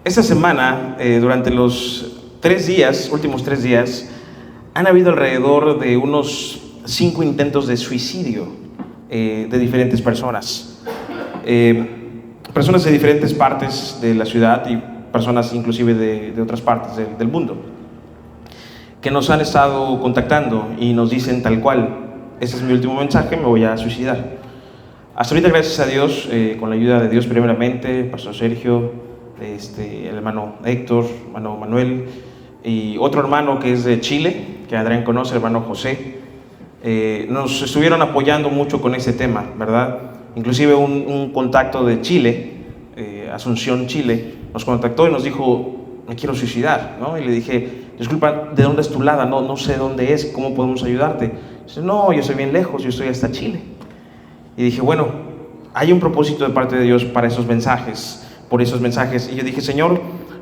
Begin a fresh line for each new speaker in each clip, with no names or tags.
Esta semana, durante los últimos tres días, han habido alrededor de unos 5 intentos de suicidio de diferentes personas. Personas de diferentes partes de la ciudad y personas inclusive de otras partes del mundo, que nos han estado contactando y nos dicen tal cual: ese es mi último mensaje, me voy a suicidar. Hasta ahorita, gracias a Dios, con la ayuda de Dios primeramente, Pastor Sergio, el hermano Héctor, hermano Manuel y otro hermano que es de Chile, que Adrián conoce, el hermano José, nos estuvieron apoyando mucho con ese tema, ¿verdad? Inclusive un contacto de Chile, Asunción, Chile, nos contactó y nos dijo: me quiero suicidar, ¿no? Y le dije: disculpa, ¿de dónde es tu lada? No sé dónde es, ¿cómo podemos ayudarte? Dice: no, yo estoy bien lejos, yo estoy hasta Chile. Y dije: bueno, hay un propósito de parte de Dios para esos mensajes, por esos mensajes. Y yo dije: Señor,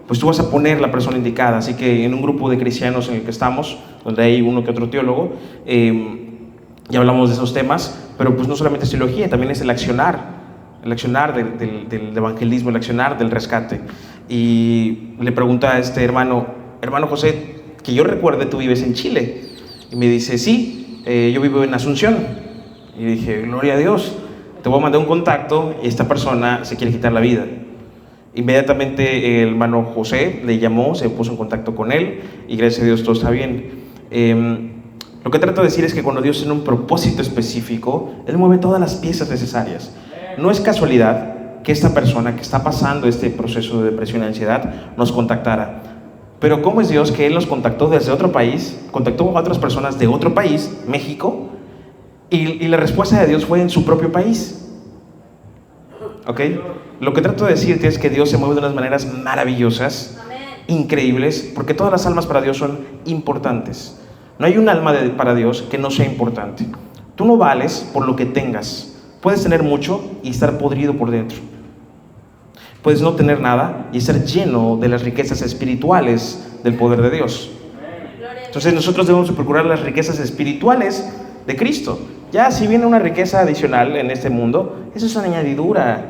pues tú vas a poner la persona indicada. Así que en un grupo de cristianos en el que estamos, donde hay uno que otro teólogo, ya hablamos de esos temas, pero pues no solamente es teología, también es el accionar del evangelismo, el accionar del rescate. Y le pregunté a este hermano José, que yo recuerde, tú vives en Chile. Y me dice: sí, yo vivo en Asunción. Y dije: gloria a Dios, te voy a mandar un contacto y esta persona se quiere quitar la vida. Inmediatamente el hermano José le llamó, se puso en contacto con él y gracias a Dios todo está bien. Lo que trato de decir es que cuando Dios tiene un propósito específico, Él mueve todas las piezas necesarias. No es casualidad que esta persona que está pasando este proceso de depresión y ansiedad nos contactara. Pero ¿cómo es Dios que Él nos contactó desde otro país, contactó a otras personas de otro país, México, y la respuesta de Dios fue en su propio país? ¿Ok? Lo que trato de decirte es que Dios se mueve de unas maneras maravillosas, increíbles, porque todas las almas para Dios son importantes. No hay un alma para Dios que no sea importante. Tú no vales por lo que tengas. Puedes tener mucho y estar podrido por dentro. Puedes no tener nada y estar lleno de las riquezas espirituales del poder de Dios. Entonces nosotros debemos procurar las riquezas espirituales de Cristo. Ya si viene una riqueza adicional en este mundo, eso es añadidura.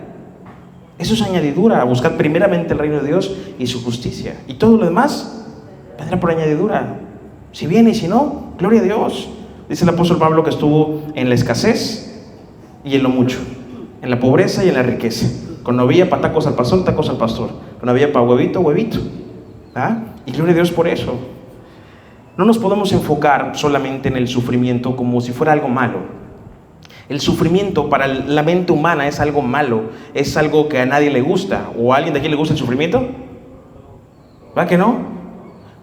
Eso es añadidura. Buscar primeramente el reino de Dios y su justicia. Y todo lo demás vendrá por añadidura. Si viene y si no, gloria a Dios. Dice el apóstol Pablo que estuvo en la escasez y en lo mucho, en la pobreza y en la riqueza. Cuando había para tacos al pastor, tacos al pastor. Cuando había para huevito, huevito. ¿Ah? Y gloria a Dios por eso. No nos podemos enfocar solamente en el sufrimiento como si fuera algo malo. El sufrimiento para la mente humana es algo malo, es algo que a nadie le gusta. ¿O a alguien de aquí le gusta el sufrimiento? ¿Va que no?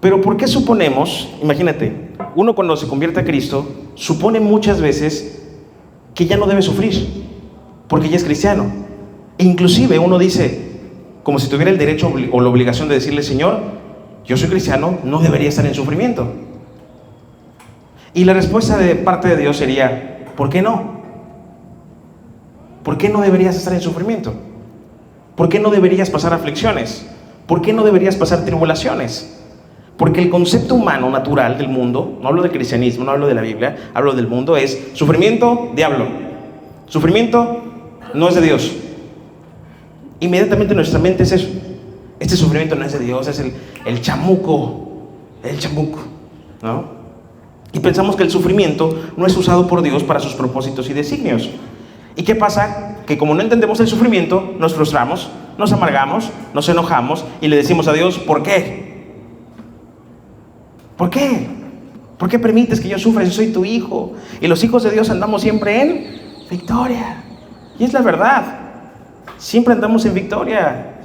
Pero ¿por qué suponemos? Imagínate, uno cuando se convierte a Cristo supone muchas veces que ya no debe sufrir, porque ya es cristiano. E inclusive uno dice, como si tuviera el derecho o la obligación de decirle: Señor, yo soy cristiano, no debería estar en sufrimiento. Y la respuesta de parte de Dios sería: ¿por qué no? ¿Por qué no deberías estar en sufrimiento? ¿Por qué no deberías pasar aflicciones? ¿Por qué no deberías pasar tribulaciones? Porque el concepto humano natural del mundo, no hablo del cristianismo, no hablo de la Biblia, hablo del mundo, es sufrimiento, diablo. Sufrimiento no es de Dios. Inmediatamente nuestra mente es eso. Este sufrimiento no es de Dios, es el chamuco, ¿no? Y pensamos que el sufrimiento no es usado por Dios para sus propósitos y designios. ¿Y qué pasa? Que como no entendemos el sufrimiento, nos frustramos, nos amargamos, nos enojamos y le decimos a Dios: ¿por qué? ¿Por qué? ¿Por qué permites que yo sufra si soy tu hijo? Y los hijos de Dios andamos siempre en victoria. Y es la verdad. Siempre andamos en victoria.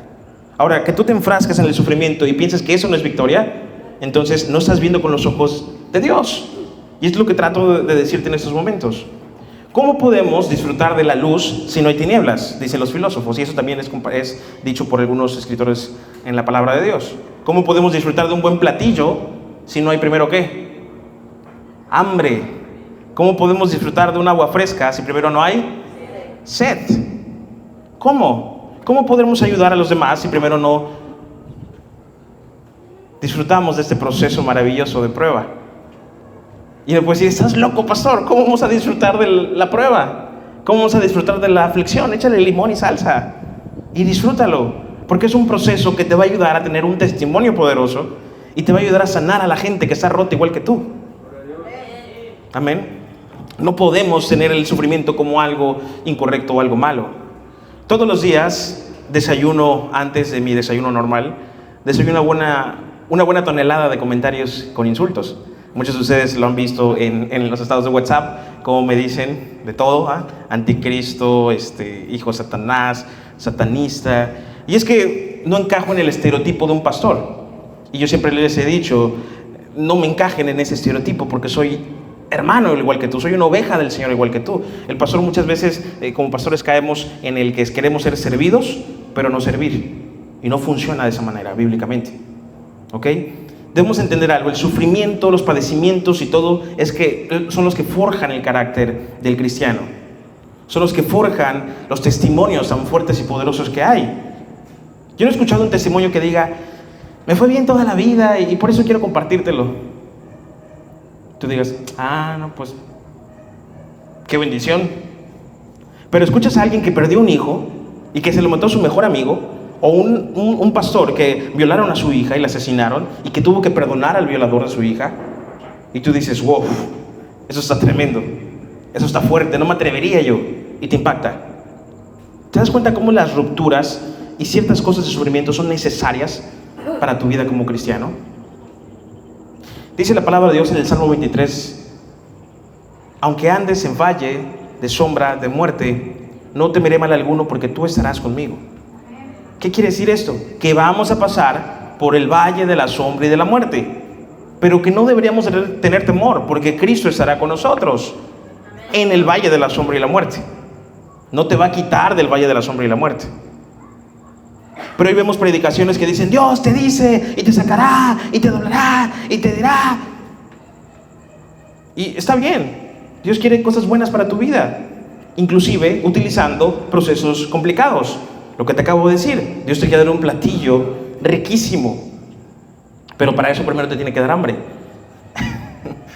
Ahora, que tú te enfrascas en el sufrimiento y piensas que eso no es victoria, entonces no estás viendo con los ojos de Dios. Y es lo que trato de decirte en estos momentos. ¿Cómo podemos disfrutar de la luz si no hay tinieblas? Dicen los filósofos, y eso también es dicho por algunos escritores en la palabra de Dios. ¿Cómo podemos disfrutar de un buen platillo si no hay primero qué? Hambre. ¿Cómo podemos disfrutar de un agua fresca si primero no hay sed? ¿Cómo? ¿Cómo podemos ayudar a los demás si primero no disfrutamos de este proceso maravilloso de prueba? Y después decir: estás loco, pastor, ¿cómo vamos a disfrutar de la prueba? ¿Cómo vamos a disfrutar de la aflicción? Échale limón y salsa y disfrútalo. Porque es un proceso que te va a ayudar a tener un testimonio poderoso y te va a ayudar a sanar a la gente que está rota igual que tú. Amén. No podemos tener el sufrimiento como algo incorrecto o algo malo. Todos los días desayuno, antes de mi desayuno normal, desayuno una buena tonelada de comentarios con insultos. Muchos de ustedes lo han visto en los estados de WhatsApp, como me dicen de todo, anticristo, hijo de Satanás, satanista. Y es que no encajo en el estereotipo de un pastor. Y yo siempre les he dicho, no me encajen en ese estereotipo porque soy hermano igual que tú, soy una oveja del Señor igual que tú. El pastor muchas veces, como pastores, caemos en el que queremos ser servidos, pero no servir. Y no funciona de esa manera, bíblicamente. ¿Ok? Debemos entender algo, el sufrimiento, los padecimientos y todo, son los que forjan el carácter del cristiano. Son los que forjan los testimonios tan fuertes y poderosos que hay. Yo no he escuchado un testimonio que diga, me fue bien toda la vida y por eso quiero compartírtelo. Tú digas, no, pues, qué bendición. Pero escuchas a alguien que perdió un hijo y que se lo mató a su mejor amigo, o un pastor que violaron a su hija y la asesinaron y que tuvo que perdonar al violador de su hija, y tú dices, wow, eso está tremendo, eso está fuerte, no me atrevería yo, y te impacta. ¿Te das cuenta cómo las rupturas y ciertas cosas de sufrimiento son necesarias para tu vida como cristiano? Dice la palabra de Dios en el Salmo 23, aunque andes en valle de sombra de muerte, no temeré mal alguno porque tú estarás conmigo. ¿Qué quiere decir esto? Que vamos a pasar por el valle de la sombra y de la muerte, pero que no deberíamos tener temor porque Cristo estará con nosotros en el valle de la sombra y la muerte. No te va a quitar del valle de la sombra y la muerte. Pero hoy vemos predicaciones que dicen, Dios te dice y te sacará y te doblará y te dirá. Y está bien, Dios quiere cosas buenas para tu vida, inclusive utilizando procesos complicados. Lo que te acabo de decir, Dios te quiere dar un platillo riquísimo, pero para eso primero te tiene que dar hambre.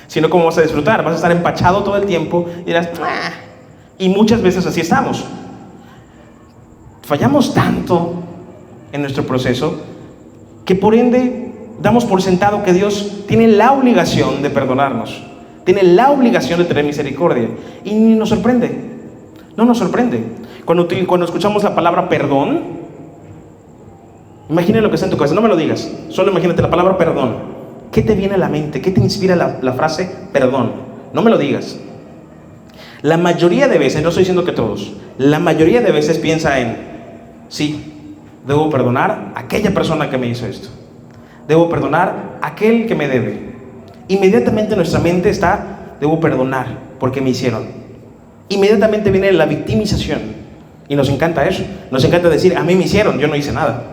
Si no, ¿cómo vas a disfrutar? Vas a estar empachado todo el tiempo y dirás, y muchas veces así estamos. Fallamos tanto en nuestro proceso que por ende damos por sentado que Dios tiene la obligación de perdonarnos, tiene la obligación de tener misericordia, y ni nos sorprende, no nos sorprende. Cuando escuchamos la palabra perdón, imagina lo que está en tu cabeza, no me lo digas, solo imagínate la palabra perdón. ¿Qué te viene a la mente? ¿Qué te inspira la frase perdón? No me lo digas. La mayoría de veces, no estoy diciendo que todos, la mayoría de veces piensa en, sí, debo perdonar a aquella persona que me hizo esto, debo perdonar a aquel que me debe. Inmediatamente nuestra mente está, debo perdonar porque me hicieron. Inmediatamente viene la victimización. Y nos encanta eso. Nos encanta decir, a mí me hicieron, yo no hice nada.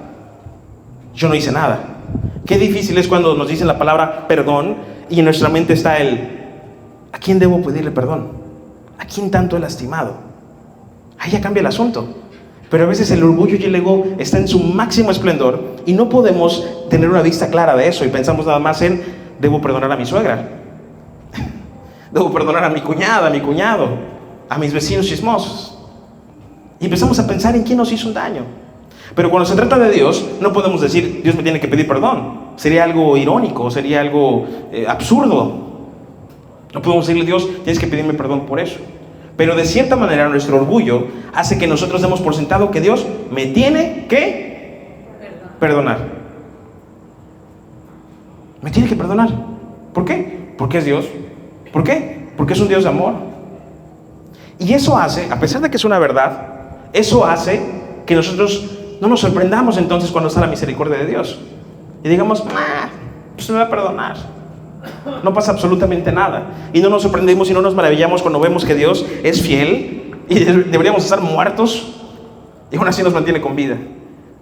Yo no hice nada. Qué difícil es cuando nos dicen la palabra perdón y en nuestra mente está ¿a quién debo pedirle perdón? ¿A quién tanto he lastimado? Ahí ya cambia el asunto. Pero a veces el orgullo y el ego está en su máximo esplendor y no podemos tener una vista clara de eso y pensamos nada más en, debo perdonar a mi suegra, debo perdonar a mi cuñada, a mi cuñado, a mis vecinos chismosos. Y empezamos a pensar en quién nos hizo un daño. Pero cuando se trata de Dios, no podemos decir, Dios me tiene que pedir perdón. Sería algo irónico, sería algo absurdo. No podemos decirle, Dios, tienes que pedirme perdón por eso. Pero de cierta manera nuestro orgullo hace que nosotros demos por sentado que Dios me tiene que perdonar. Me tiene que perdonar. ¿Por qué? Porque es Dios. ¿Por qué? Porque es un Dios de amor. Y eso hace, a pesar de que es una verdad, eso hace que nosotros no nos sorprendamos entonces cuando está la misericordia de Dios. Y digamos, pues me va a perdonar. No pasa absolutamente nada. Y no nos sorprendemos y no nos maravillamos cuando vemos que Dios es fiel y deberíamos estar muertos y aún así nos mantiene con vida.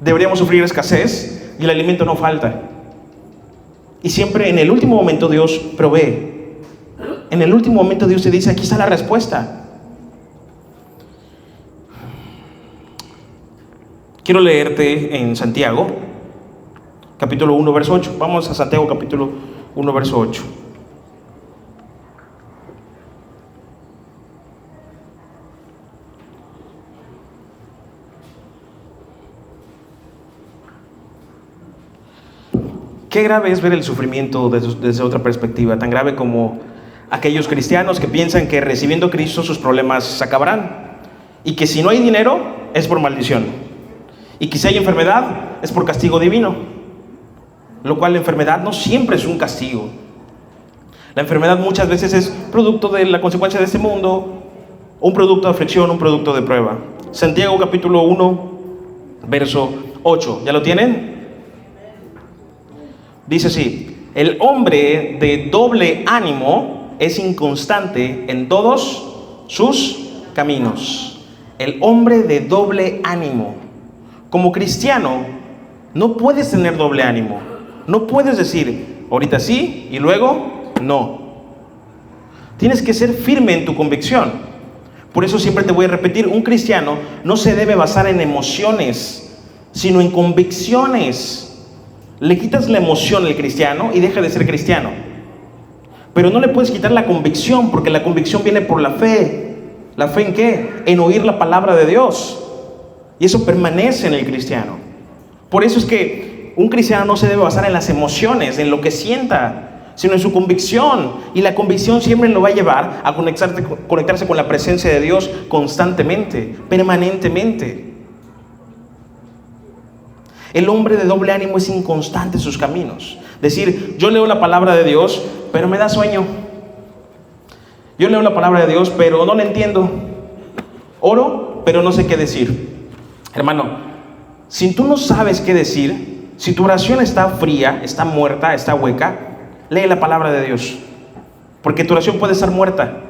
Deberíamos sufrir escasez y el alimento no falta. Y siempre en el último momento Dios provee. En el último momento Dios te dice, aquí está la respuesta. Quiero leerte en Santiago, capítulo 1, verso 8. Vamos a Santiago, capítulo 1, verso 8. Qué grave es ver el sufrimiento desde otra perspectiva, tan grave como aquellos cristianos que piensan que recibiendo a Cristo sus problemas se acabarán, y que si no hay dinero es por maldición, y que si hay enfermedad es por castigo divino, lo cual la enfermedad no siempre es un castigo. La enfermedad muchas veces es producto de la consecuencia de este mundo, un producto de aflicción, un producto de prueba. Santiago capítulo 1, verso 8, ¿ya lo tienen? Dice así: el hombre de doble ánimo es inconstante en todos sus caminos. El hombre de doble ánimo. Como cristiano, no puedes tener doble ánimo. No puedes decir, ahorita sí y luego no. Tienes que ser firme en tu convicción. Por eso siempre te voy a repetir, un cristiano no se debe basar en emociones, sino en convicciones. Le quitas la emoción al cristiano y deja de ser cristiano. Pero no le puedes quitar la convicción, porque la convicción viene por la fe. ¿La fe en qué? En oír la palabra de Dios. Y eso permanece en el cristiano. Por eso es que un cristiano no se debe basar en las emociones, en lo que sienta, sino en su convicción. Y la convicción siempre lo va a llevar a conectarse con la presencia de Dios constantemente, permanentemente. El hombre de doble ánimo es inconstante en sus caminos. Decir, yo leo la palabra de Dios, pero me da sueño. Yo leo la palabra de Dios, pero no la entiendo. Oro, pero no sé qué decir. Hermano, si tú no sabes qué decir, si tu oración está fría, está muerta, está hueca, lee la palabra de Dios. Porque tu oración puede estar muerta,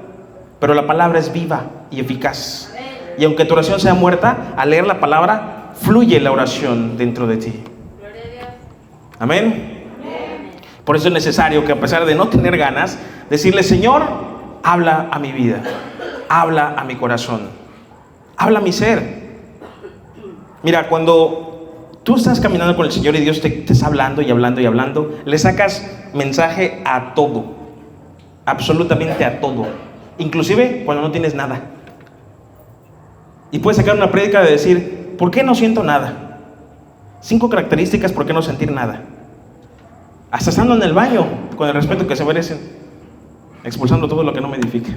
pero la palabra es viva y eficaz. Y aunque tu oración sea muerta, al leer la palabra, fluye la oración dentro de ti. Amén. Por eso es necesario que, a pesar de no tener ganas, decirle, Señor, habla a mi vida, habla a mi corazón, habla a mi ser. Mira, cuando tú estás caminando con el Señor y Dios te está hablando y hablando y hablando, le sacas mensaje a todo, absolutamente a todo, inclusive cuando no tienes nada. Y puedes sacar una prédica de decir, ¿por qué no siento nada? 5 características por qué no sentir nada. Hasta estando en el baño, con el respeto que se merecen, expulsando todo lo que no me edifique.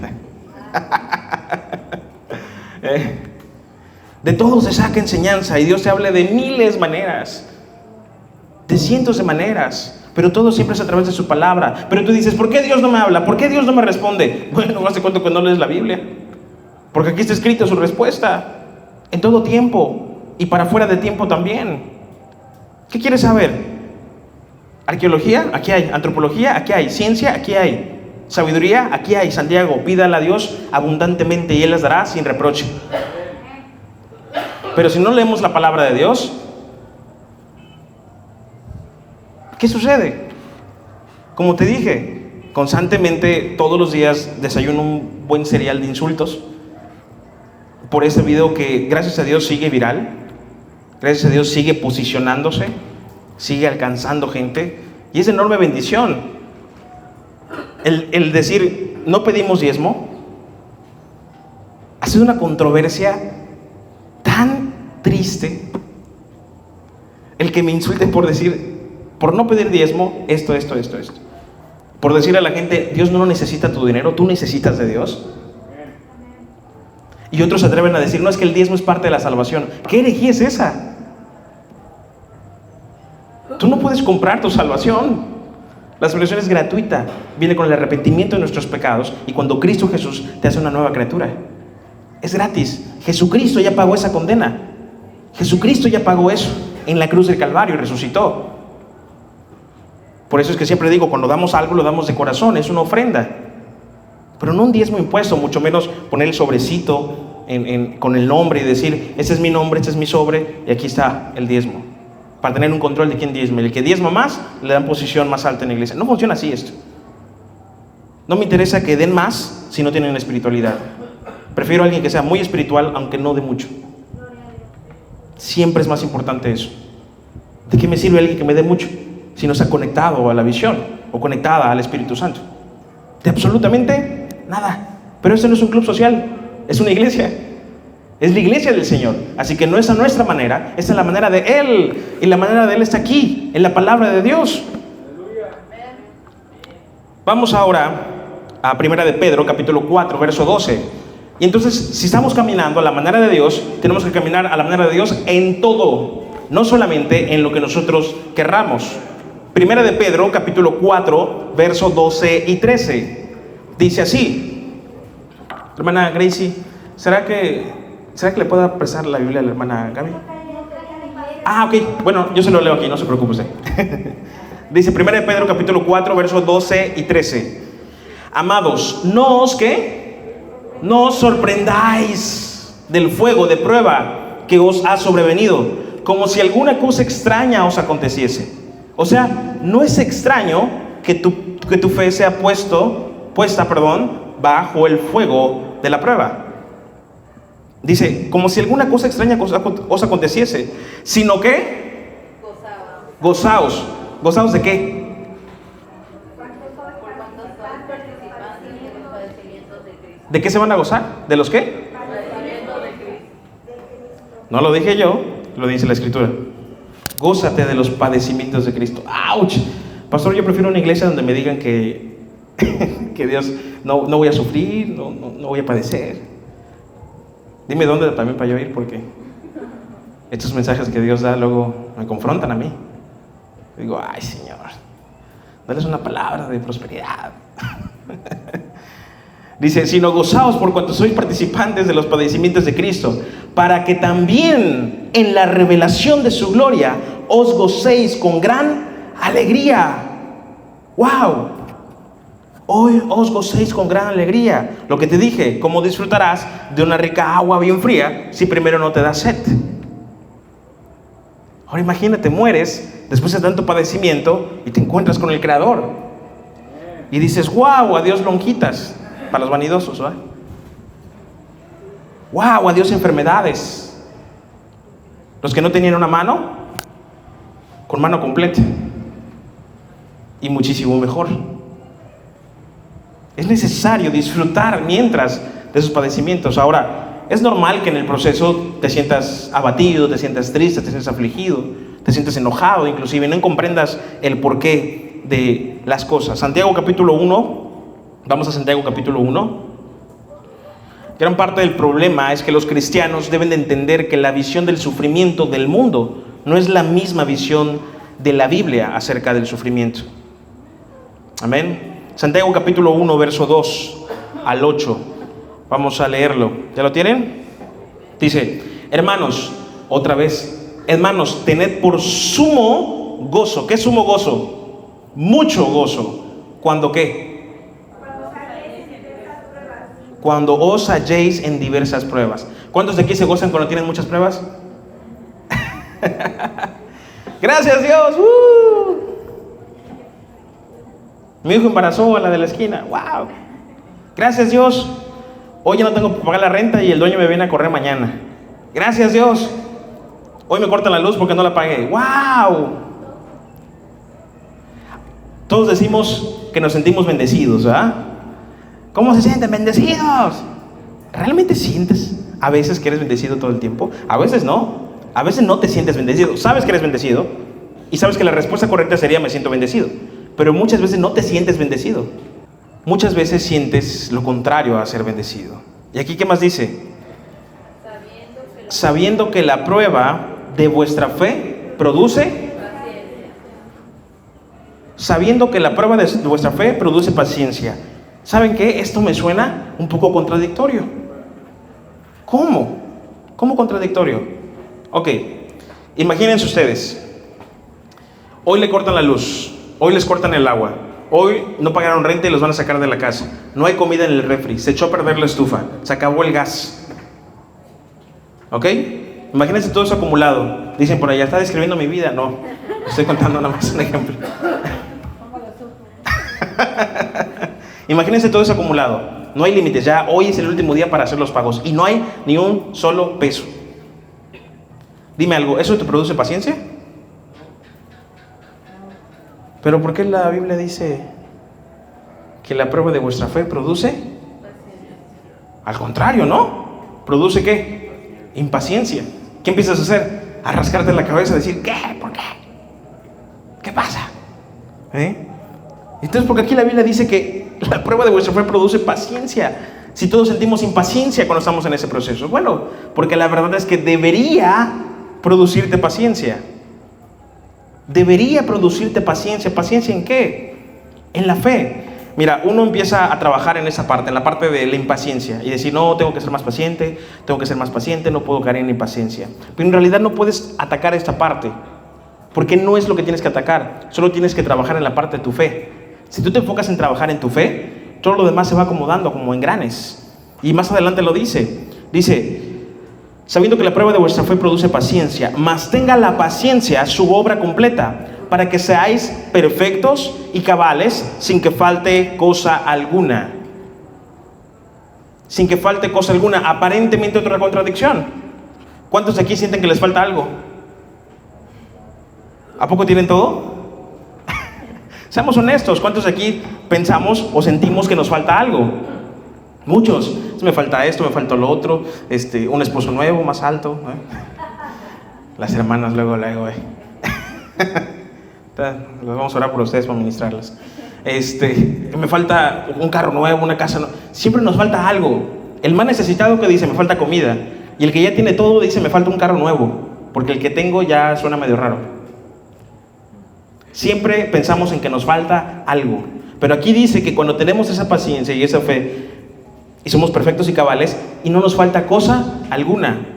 De todo se saca enseñanza, y Dios te habla de miles de maneras, de cientos de maneras, pero todo siempre es a través de su palabra. Pero tú dices, ¿por qué Dios no me habla? ¿Por qué Dios no me responde? Bueno, hazte cuenta que no lees la Biblia, porque aquí está escrita su respuesta en todo tiempo y para fuera de tiempo también. ¿Qué quieres saber? Arqueología, aquí hay. Antropología, aquí hay. Ciencia, aquí hay. Sabiduría, aquí hay. Santiago, pídale a Dios abundantemente y Él les dará sin reproche. Pero si no leemos la palabra de Dios, ¿qué sucede? Como te dije, constantemente, todos los días desayuno un buen cereal de insultos por este video que, gracias a Dios, sigue viral. Gracias a Dios sigue posicionándose, sigue alcanzando gente, y es enorme bendición. El decir, no pedimos diezmo, ha sido una controversia tan triste. El que me insulte por decir, por no pedir diezmo, esto. Por decirle a la gente, Dios no necesita tu dinero, tú necesitas de Dios. Y otros se atreven a decir, no, es que el diezmo es parte de la salvación. ¿Qué herejía es esa? Tú no puedes comprar tu salvación. La salvación es gratuita, viene con el arrepentimiento de nuestros pecados, y cuando Cristo Jesús te hace una nueva criatura, es gratis. Jesucristo ya pagó esa condena. Jesucristo ya pagó eso en la cruz del Calvario y resucitó. Por eso es que siempre digo, cuando damos algo lo damos de corazón, es una ofrenda, pero no un diezmo impuesto, mucho menos poner el sobrecito con el nombre y decir, este es mi nombre, este es mi sobre, y aquí está el diezmo, para tener un control de quién diezma. El que diezma más, le dan posición más alta en la iglesia. No funciona así esto. No me interesa que den más si no tienen espiritualidad. Prefiero a alguien que sea muy espiritual, aunque no dé mucho. Siempre es más importante eso. ¿De qué me sirve alguien que me dé mucho si no está conectado a la visión o conectada al Espíritu Santo? De absolutamente nada. Pero esto no es un club social, es una iglesia. Es la iglesia del Señor. Así que no es a nuestra manera, esta es la manera de Él. Y la manera de Él está aquí, en la palabra de Dios. Vamos ahora a Primera de Pedro, capítulo 4, verso 12. Y entonces, si estamos caminando a la manera de Dios, tenemos que caminar a la manera de Dios en todo, no solamente en lo que nosotros querramos. Primera de Pedro, capítulo 4, verso 12 y 13. Dice así. Hermana Gracie, ¿será que le pueda prestar la Biblia a la hermana Gaby? Ok. Bueno, yo se lo leo aquí, no se preocupe usted. Dice 1 Pedro capítulo 4, versos 12 y 13. Amados, no os sorprendáis del fuego de prueba que os ha sobrevenido, como si alguna cosa extraña os aconteciese. O sea, no es extraño que tu fe sea puesta bajo el fuego de la prueba. Dice, como si alguna cosa extraña os aconteciese, sino que gozaos. ¿Gozaos de qué? ¿De qué se van a gozar? ¿De los qué? No lo dije yo, lo dice la Escritura. Gózate de los padecimientos de Cristo. ¡Auch! Pastor, yo prefiero una iglesia donde me digan que Dios, no voy a sufrir, no voy a padecer. Dime dónde también para yo ir, porque estos mensajes que Dios da luego me confrontan a mí. Digo, ay Señor, dales una palabra de prosperidad. Dice, sino gozaos por cuanto sois participantes de los padecimientos de Cristo, para que también en la revelación de su gloria os gocéis con gran alegría. ¡Wow! Hoy os gocéis con gran alegría. Lo que te dije, ¿cómo disfrutarás de una rica agua bien fría si primero no te da sed? Ahora imagínate, mueres después de tanto padecimiento y te encuentras con el Creador. Y dices, wow, adiós lonjitas, para los vanidosos, ¿verdad? Wow, adiós enfermedades. Los que no tenían una mano, con mano completa. Y muchísimo mejor. Es necesario disfrutar mientras de esos padecimientos. Ahora, es normal que en el proceso te sientas abatido, te sientas triste, te sientas afligido, te sientas enojado, inclusive no comprendas el porqué de las cosas. Santiago capítulo 1, vamos a Santiago capítulo 1. Gran parte del problema es que los cristianos deben de entender que la visión del sufrimiento del mundo no es la misma visión de la Biblia acerca del sufrimiento. Amén. Santiago capítulo 1, verso 2 al 8. Vamos a leerlo. ¿Ya lo tienen? Dice, hermanos, otra vez, hermanos, tened por sumo gozo. ¿Qué es sumo gozo? Mucho gozo. ¿Cuándo qué? Cuando os halléis en diversas pruebas. ¿Cuántos de aquí se gozan cuando tienen muchas pruebas? Gracias Dios. Mi hijo embarazó a la de la esquina. ¡Wow! Gracias Dios. Hoy ya no tengo que pagar la renta y el dueño me viene a correr mañana. Gracias Dios. Hoy me cortan la luz porque no la pagué. ¡Wow! Todos decimos que nos sentimos bendecidos, ¿verdad? ¿Cómo se sienten bendecidos? ¿Realmente sientes a veces que eres bendecido todo el tiempo? A veces no. A veces no te sientes bendecido. Sabes que eres bendecido y sabes que la respuesta correcta sería me siento bendecido. Pero muchas veces no te sientes bendecido. Muchas veces sientes lo contrario a ser bendecido. ¿Y aquí qué más dice? Sabiendo que la prueba de vuestra fe produce sabiendo que la prueba de vuestra fe produce paciencia. ¿Saben qué? Esto me suena un poco contradictorio. ¿Cómo? ¿Cómo contradictorio? Ok, imagínense ustedes. Hoy le cortan la luz. Hoy les cortan el agua. Hoy no pagaron renta y los van a sacar de la casa. No hay comida en el refri. Se echó a perder la estufa. Se acabó el gas. ¿Ok? Imagínense todo eso acumulado. Dicen por allá, ¿está describiendo mi vida? No. Estoy contando nada más un ejemplo. Imagínense todo eso acumulado. No hay límites. Ya hoy es el último día para hacer los pagos. Y no hay ni un solo peso. Dime algo. ¿Eso te produce paciencia? Pero ¿por qué la Biblia dice que la prueba de vuestra fe produce? Al contrario, ¿no? ¿Produce qué? Impaciencia. ¿Qué empiezas a hacer? A rascarte la cabeza, a decir, ¿qué? ¿Por qué? ¿Qué pasa? Entonces, porque aquí la Biblia dice que la prueba de vuestra fe produce paciencia. Si todos sentimos impaciencia cuando estamos en ese proceso, bueno, porque la verdad es que debería producirte paciencia. Debería producirte paciencia. ¿Paciencia en qué? En la fe. Mira, uno empieza a trabajar en esa parte, en la parte de la impaciencia, y decir, no, tengo que ser más paciente, no puedo caer en impaciencia. Pero en realidad no puedes atacar esta parte, porque no es lo que tienes que atacar, solo tienes que trabajar en la parte de tu fe. Si tú te enfocas en trabajar en tu fe, todo lo demás se va acomodando como engranes. Y más adelante lo dice, sabiendo que la prueba de vuestra fe produce paciencia, mas tenga la paciencia su obra completa, para que seáis perfectos y cabales, sin que falte cosa alguna. Sin que falte cosa alguna. Aparentemente otra contradicción. ¿Cuántos de aquí sienten que les falta algo? ¿A poco tienen todo? Seamos honestos, ¿cuántos de aquí pensamos o sentimos que nos falta algo? Muchos. Me falta esto, me falta lo otro, un esposo nuevo, más alto, ¿eh? Las hermanas luego. Los vamos a orar por ustedes para ministrarlas. Me falta un carro nuevo, una casa nueva. Siempre nos falta algo. El más necesitado que dice, me falta comida. Y el que ya tiene todo dice, me falta un carro nuevo. Porque el que tengo ya suena medio raro. Siempre pensamos en que nos falta algo. Pero aquí dice que cuando tenemos esa paciencia y esa fe, y somos perfectos y cabales, y no nos falta cosa alguna.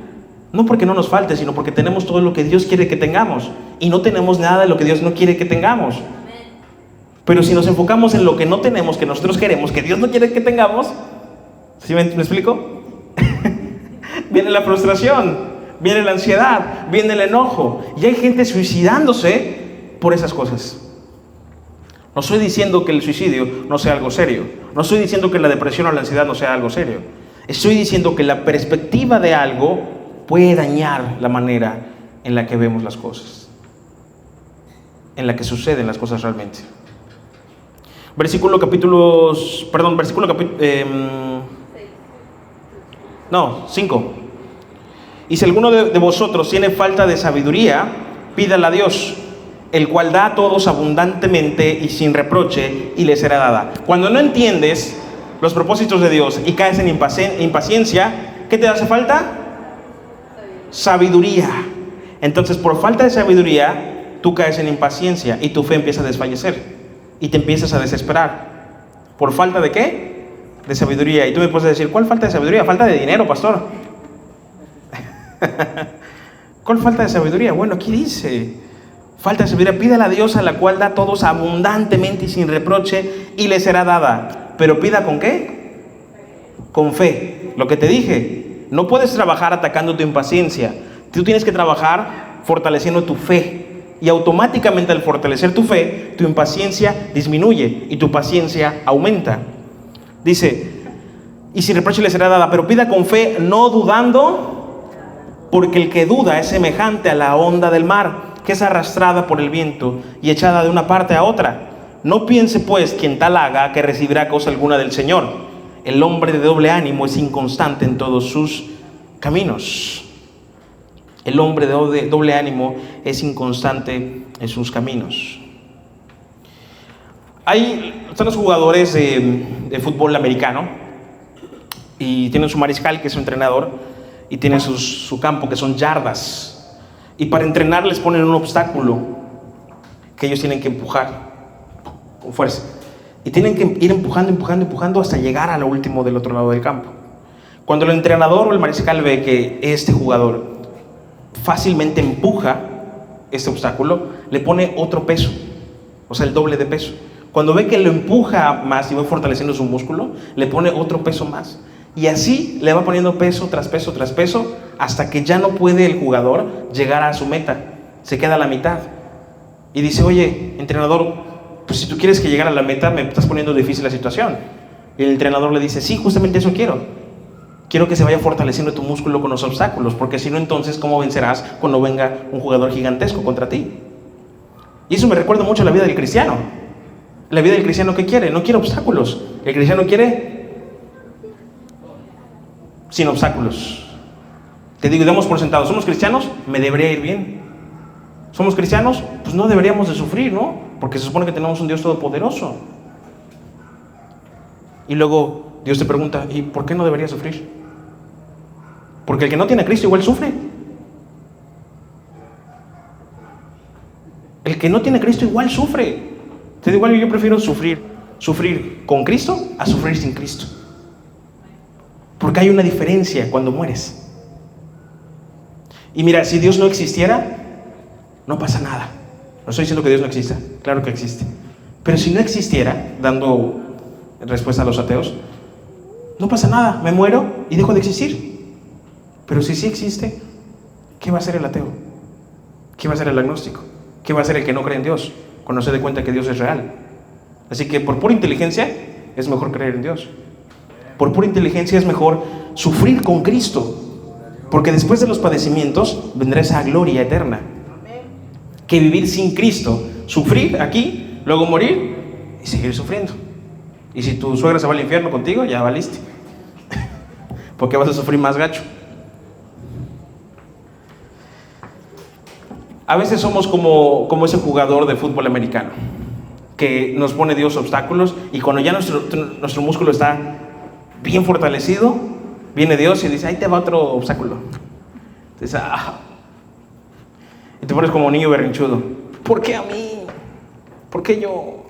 No porque no nos falte, sino porque tenemos todo lo que Dios quiere que tengamos. Y no tenemos nada de lo que Dios no quiere que tengamos. Pero si nos enfocamos en lo que no tenemos, que nosotros queremos, que Dios no quiere que tengamos, ¿sí me explico? Viene la frustración, viene la ansiedad, viene el enojo. Y hay gente suicidándose por esas cosas. No estoy diciendo que el suicidio no sea algo serio. No estoy diciendo que la depresión o la ansiedad no sea algo serio. Estoy diciendo que la perspectiva de algo puede dañar la manera en la que vemos las cosas, en la que suceden las cosas realmente. Versículo 5. Y si alguno de vosotros tiene falta de sabiduría, pídala a Dios, el cual da a todos abundantemente y sin reproche, y le será dada. Cuando no entiendes los propósitos de Dios y caes en impaciencia, ¿qué te hace falta? Sabiduría. Entonces, por falta de sabiduría, tú caes en impaciencia y tu fe empieza a desfallecer y te empiezas a desesperar. ¿Por falta de qué? De sabiduría. Y tú me puedes decir, ¿cuál falta de sabiduría? Falta de dinero, pastor. ¿Cuál falta de sabiduría? Bueno, aquí dice, falta de sabiduría, pídala a Dios, a la cual da a todos abundantemente y sin reproche, y le será dada. Pero pida ¿con qué? Con fe. Lo que te dije, no puedes trabajar atacando tu impaciencia. Tú tienes que trabajar fortaleciendo tu fe. Y automáticamente al fortalecer tu fe, tu impaciencia disminuye y tu paciencia aumenta. Dice, y sin reproche le será dada, pero pida con fe, no dudando, porque el que duda es semejante a la onda del mar, que es arrastrada por el viento y echada de una parte a otra. No piense pues quien tal haga que recibirá cosa alguna del Señor. El hombre de doble ánimo es inconstante en todos sus caminos. El hombre de doble ánimo es inconstante en sus caminos. Están los jugadores de fútbol americano y tienen su mariscal, que es su entrenador, y tienen su campo, que son yardas. Y para entrenar les ponen un obstáculo que ellos tienen que empujar con fuerza. Y tienen que ir empujando hasta llegar a lo último del otro lado del campo. Cuando el entrenador o el mariscal ve que este jugador fácilmente empuja este obstáculo, le pone otro peso, o sea, el doble de peso. Cuando ve que lo empuja más y va fortaleciendo su músculo, le pone otro peso más. Y así le va poniendo peso tras peso tras peso, hasta que ya no puede el jugador llegar a su meta. Se queda a la mitad. Y dice, oye, entrenador, pues si tú quieres que llegara a la meta, me estás poniendo difícil la situación. Y el entrenador le dice, sí, justamente eso quiero. Quiero que se vaya fortaleciendo tu músculo con los obstáculos, porque si no, entonces, ¿cómo vencerás cuando venga un jugador gigantesco contra ti? Y eso me recuerda mucho a la vida del cristiano. La vida del cristiano, ¿qué quiere? No quiere obstáculos. El cristiano quiere sin obstáculos. Te digo, damos por sentado, ¿somos cristianos? Me debería ir bien. ¿Somos cristianos? Pues no deberíamos de sufrir, ¿no? porque se supone que tenemos un Dios todopoderoso. Y luego Dios te pregunta, ¿y por qué no debería sufrir? Porque el que no tiene a Cristo igual sufre. El que no tiene a Cristo igual sufre. Te digo, igual yo prefiero sufrir con Cristo a sufrir sin Cristo. Porque hay una diferencia cuando mueres. Y mira, si Dios no existiera, no pasa nada. No estoy diciendo que Dios no exista, claro que existe. Pero si no existiera, dando respuesta a los ateos, no pasa nada, me muero y dejo de existir. Pero si sí existe, ¿qué va a hacer el ateo? ¿Qué va a hacer el agnóstico? ¿Qué va a hacer el que no cree en Dios cuando se dé cuenta que Dios es real? Así que por pura inteligencia es mejor creer en Dios. Por pura inteligencia es mejor sufrir con Cristo, porque después de los padecimientos vendrá esa gloria eterna. Que vivir sin Cristo, sufrir aquí, luego morir y seguir sufriendo. Y si tu suegra se va al infierno contigo, ya valiste. Porque vas a sufrir más gacho. A veces somos como ese jugador de fútbol americano, que nos pone Dios obstáculos, y cuando ya nuestro músculo está bien fortalecido, viene Dios y dice, ahí te va otro obstáculo. Entonces, y te pones como un niño berrinchudo. ¿Por qué a mí? ¿Por qué yo?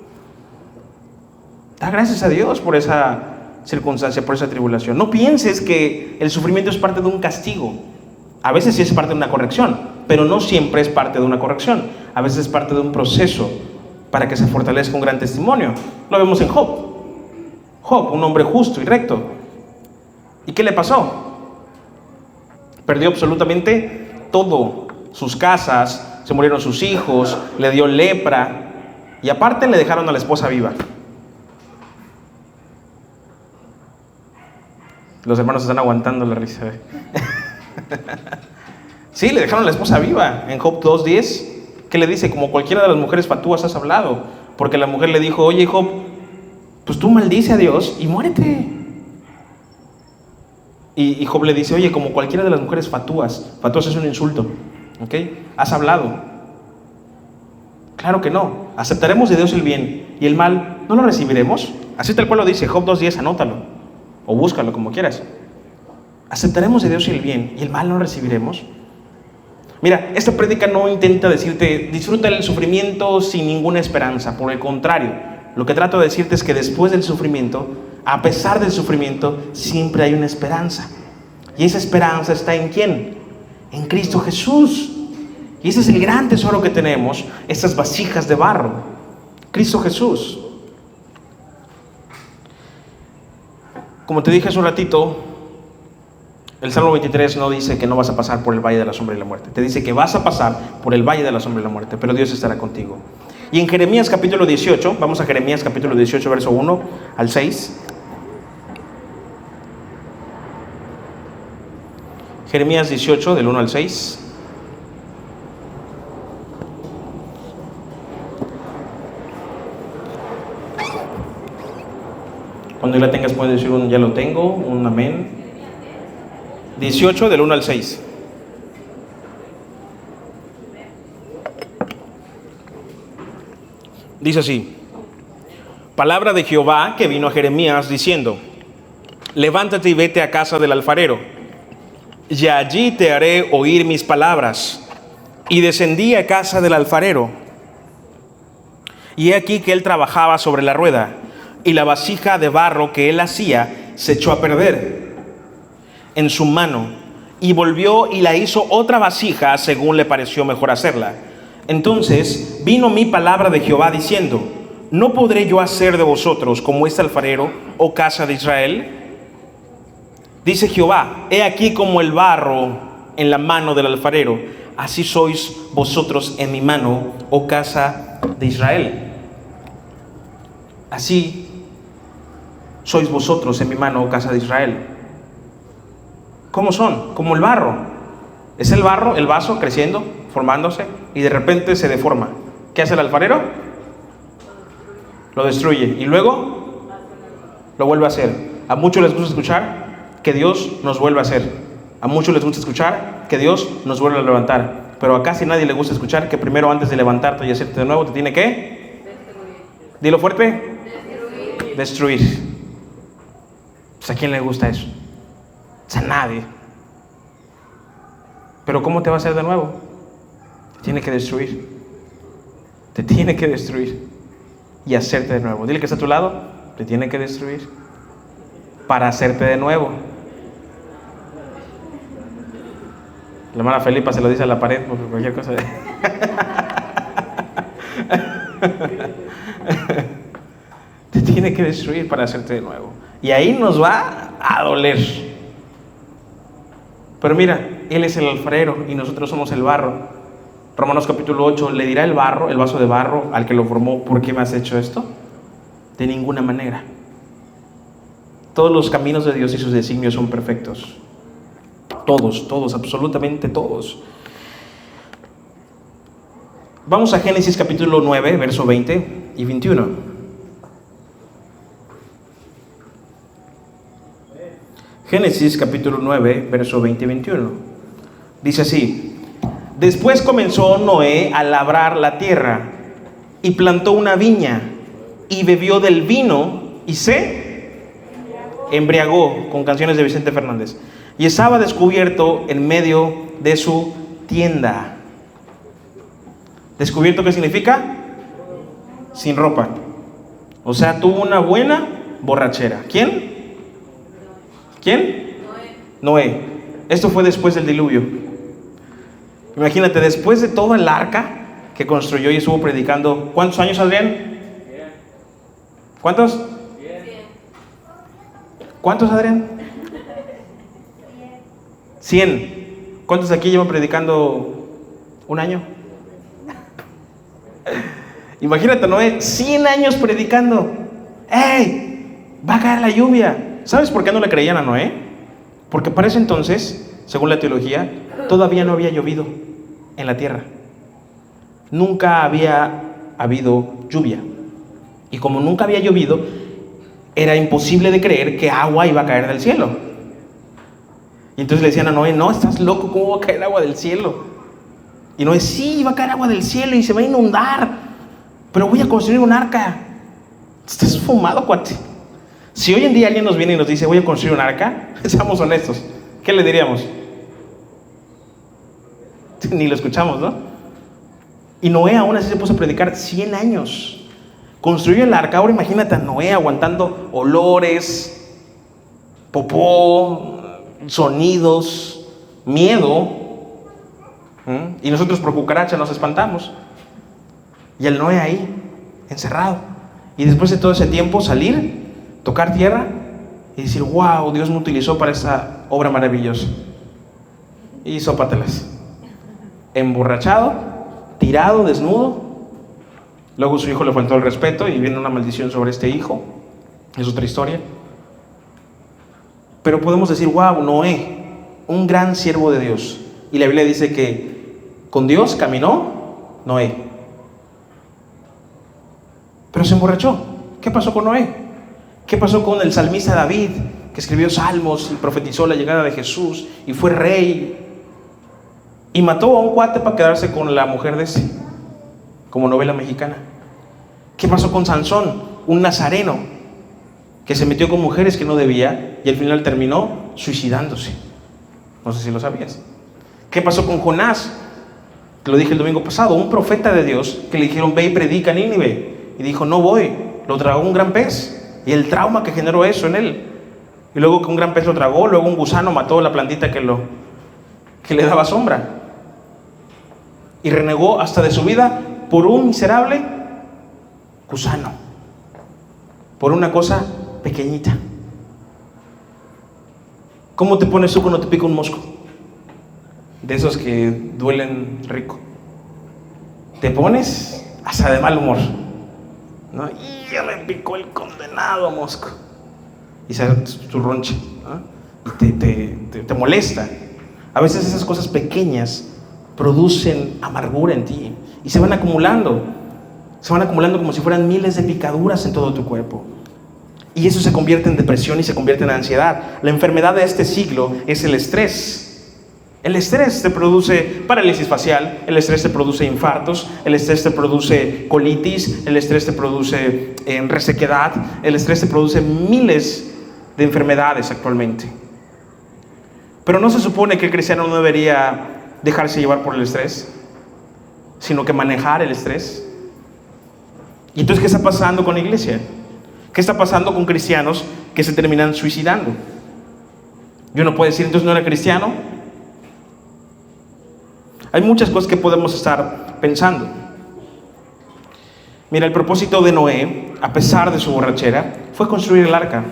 Da gracias a Dios por esa circunstancia, por esa tribulación. No pienses que el sufrimiento es parte de un castigo. A veces sí es parte de una corrección, pero no siempre es parte de una corrección. A veces es parte de un proceso para que se fortalezca un gran testimonio. Lo vemos en Job. Job, un hombre justo y recto. ¿Y qué le pasó? Perdió absolutamente todo. Sus casas, se murieron sus hijos, le dio lepra y aparte le dejaron a la esposa viva. Los hermanos están aguantando la risa. Sí, le dejaron a la esposa viva. En Job 2:10, ¿qué le dice? Como cualquiera de las mujeres fatúas has hablado. Porque la mujer le dijo, oye Job, pues tú maldice a Dios y muérete. Y Job le dice, oye, como cualquiera de las mujeres fatúas es un insulto, ¿ok? Has hablado. Claro que no. Aceptaremos de Dios el bien y el mal no lo recibiremos. Así tal cual lo dice Job 2:10, anótalo o búscalo como quieras. Aceptaremos de Dios el bien y el mal no lo recibiremos. Mira, esta prédica no intenta decirte disfruta el sufrimiento sin ninguna esperanza. Por el contrario, lo que trato de decirte es que después del sufrimiento, a pesar del sufrimiento, siempre hay una esperanza. Y esa esperanza está ¿en quién? En Cristo Jesús. Y ese es el gran tesoro que tenemos, estas vasijas de barro. Cristo Jesús. Como te dije hace un ratito, el Salmo 23 no dice que no vas a pasar por el valle de la sombra y la muerte. Te dice que vas a pasar por el valle de la sombra y la muerte, pero Dios estará contigo. Y en Jeremías capítulo 18, vamos a Jeremías capítulo 18, verso 1 al 6. Jeremías 18, del 1 al 6. Cuando ya la tengas puedes decir un ya lo tengo, un amén. 18 del 1 al 6. Dice así: palabra de Jehová que vino a Jeremías diciendo: levántate y vete a casa del alfarero, y allí te haré oír mis palabras. Y descendí a casa del alfarero, y he aquí que él trabajaba sobre la rueda, y la vasija de barro que él hacía se echó a perder en su mano, y volvió y la hizo otra vasija según le pareció mejor hacerla. Entonces vino mi palabra de Jehová diciendo: ¿no podré yo hacer de vosotros como este alfarero, oh casa de Israel? Dice Jehová: he aquí como el barro en la mano del alfarero, así sois vosotros en mi mano, oh casa de Israel. Así sois vosotros en mi mano, oh casa de Israel. ¿Cómo son? Como el barro. Es el barro, el vaso creciendo, formándose, y de repente se deforma. ¿Qué hace el alfarero? Lo destruye y luego lo vuelve a hacer. A muchos les gusta escuchar que Dios nos vuelve a hacer. A muchos les gusta escuchar que Dios nos vuelve a levantar. Pero a casi nadie le gusta escuchar que primero, antes de levantarte y hacerte de nuevo, te tiene que Dilo fuerte. Destruir. Pues, ¿a quién le gusta eso? Pues a nadie. Pero ¿cómo te va a hacer de nuevo? Te tiene que destruir. Te tiene que destruir y hacerte de nuevo. Dile que está a tu lado. Te tiene que destruir para hacerte de nuevo. La hermana Felipa se lo dice a la pared porque cualquier cosa. Te tiene que destruir para hacerte de nuevo. Y ahí nos va a doler. Pero mira, Él es el alfarero y nosotros somos el barro. Romanos capítulo 8, ¿le dirá el barro, el vaso de barro al que lo formó, ¿por qué me has hecho esto? De ninguna manera. Todos los caminos de Dios y sus designios son perfectos. Todos, absolutamente todos. Vamos a Génesis capítulo 9, verso 20 y 21. Génesis capítulo 9, verso 20 y 21. Dice así: después comenzó Noé a labrar la tierra y plantó una viña y bebió del vino y se embriagó, con canciones de Vicente Fernández, y estaba descubierto en medio de su tienda. ¿Descubierto qué significa? Sin ropa. O sea, tuvo una buena borrachera. ¿Quién? Noé. Esto fue después del diluvio. Imagínate, después de todo el arca que construyó y estuvo predicando. ¿Cuántos años, Adrián? ¿Cuántos? ¿Cuántos, Adrián? 100. ¿Cuántos de aquí llevan predicando un año? Imagínate, Noé, 100 años predicando. ¡Ey! Va a caer la lluvia. ¿Sabes por qué no le creían a Noé? Porque para ese entonces, según la teología, todavía no había llovido en la tierra. Nunca había habido lluvia. Y como nunca había llovido, era imposible de creer que agua iba a caer del cielo. Y entonces le decían a Noé: no, estás loco, ¿cómo va a caer agua del cielo? Y Noé: sí, va a caer agua del cielo y se va a inundar, pero voy a construir un arca. Estás fumado, cuate. Si hoy en día alguien nos viene y nos dice: voy a construir un arca, seamos honestos, ¿qué le diríamos? Ni lo escuchamos, ¿no? Y Noé aún así se puso a predicar 100 años. Construyó el arca. Ahora imagínate a Noé aguantando olores, popó, sonidos, miedo. Y nosotros por cucaracha nos espantamos. Y el Noé ahí, encerrado. Y después de todo ese tiempo salir, tocar tierra y decir: wow, Dios me utilizó para esa obra maravillosa. Y sópatelas. Emborrachado, tirado, desnudo. Luego su hijo le faltó el respeto y viene una maldición sobre este hijo. Es otra historia. Pero podemos decir: wow, Noé, un gran siervo de Dios. Y la Biblia dice que con Dios caminó Noé. Pero se emborrachó. ¿Qué pasó con Noé? ¿Qué pasó con el salmista David, que escribió salmos y profetizó la llegada de Jesús y fue rey? Y mató a un cuate para quedarse con la mujer de ese, como novela mexicana. ¿Qué pasó con Sansón, un nazareno que se metió con mujeres que no debía y al final terminó suicidándose? No sé si lo sabías. ¿Qué pasó con Jonás? Te lo dije el domingo pasado, un profeta de Dios que le dijeron: ve y predica a Nínive, y dijo: no voy. Lo tragó un gran pez y el trauma que generó eso en él. Y luego que un gran pez lo tragó, luego un gusano mató la plantita que le daba sombra. Y renegó hasta de su vida por un miserable gusano, por una cosa pequeñita. ¿Cómo te pones tú cuando te pica un mosco? De esos que duelen rico. Te pones hasta de mal humor, ¿no? Y ya me picó el condenado mosco. Y se tu roncha, ¿no? Y te molesta. A veces esas cosas pequeñas producen amargura en ti y se van acumulando como si fueran miles de picaduras en todo tu cuerpo, y eso se convierte en depresión y se convierte en ansiedad. La enfermedad de este siglo es el estrés. El estrés te produce parálisis facial, el estrés te produce infartos, el estrés te produce colitis, el estrés te produce resequedad, el estrés te produce miles de enfermedades actualmente. Pero no se supone que el cristiano no debería dejarse llevar por el estrés, sino que manejar el estrés. ¿Y entonces qué está pasando con la iglesia? ¿Qué está pasando con cristianos que se terminan suicidando? Y uno puede decir, entonces no era cristiano. Hay muchas cosas que podemos estar pensando. Mira, el propósito de Noé, a pesar de su borrachera, fue construir el arca.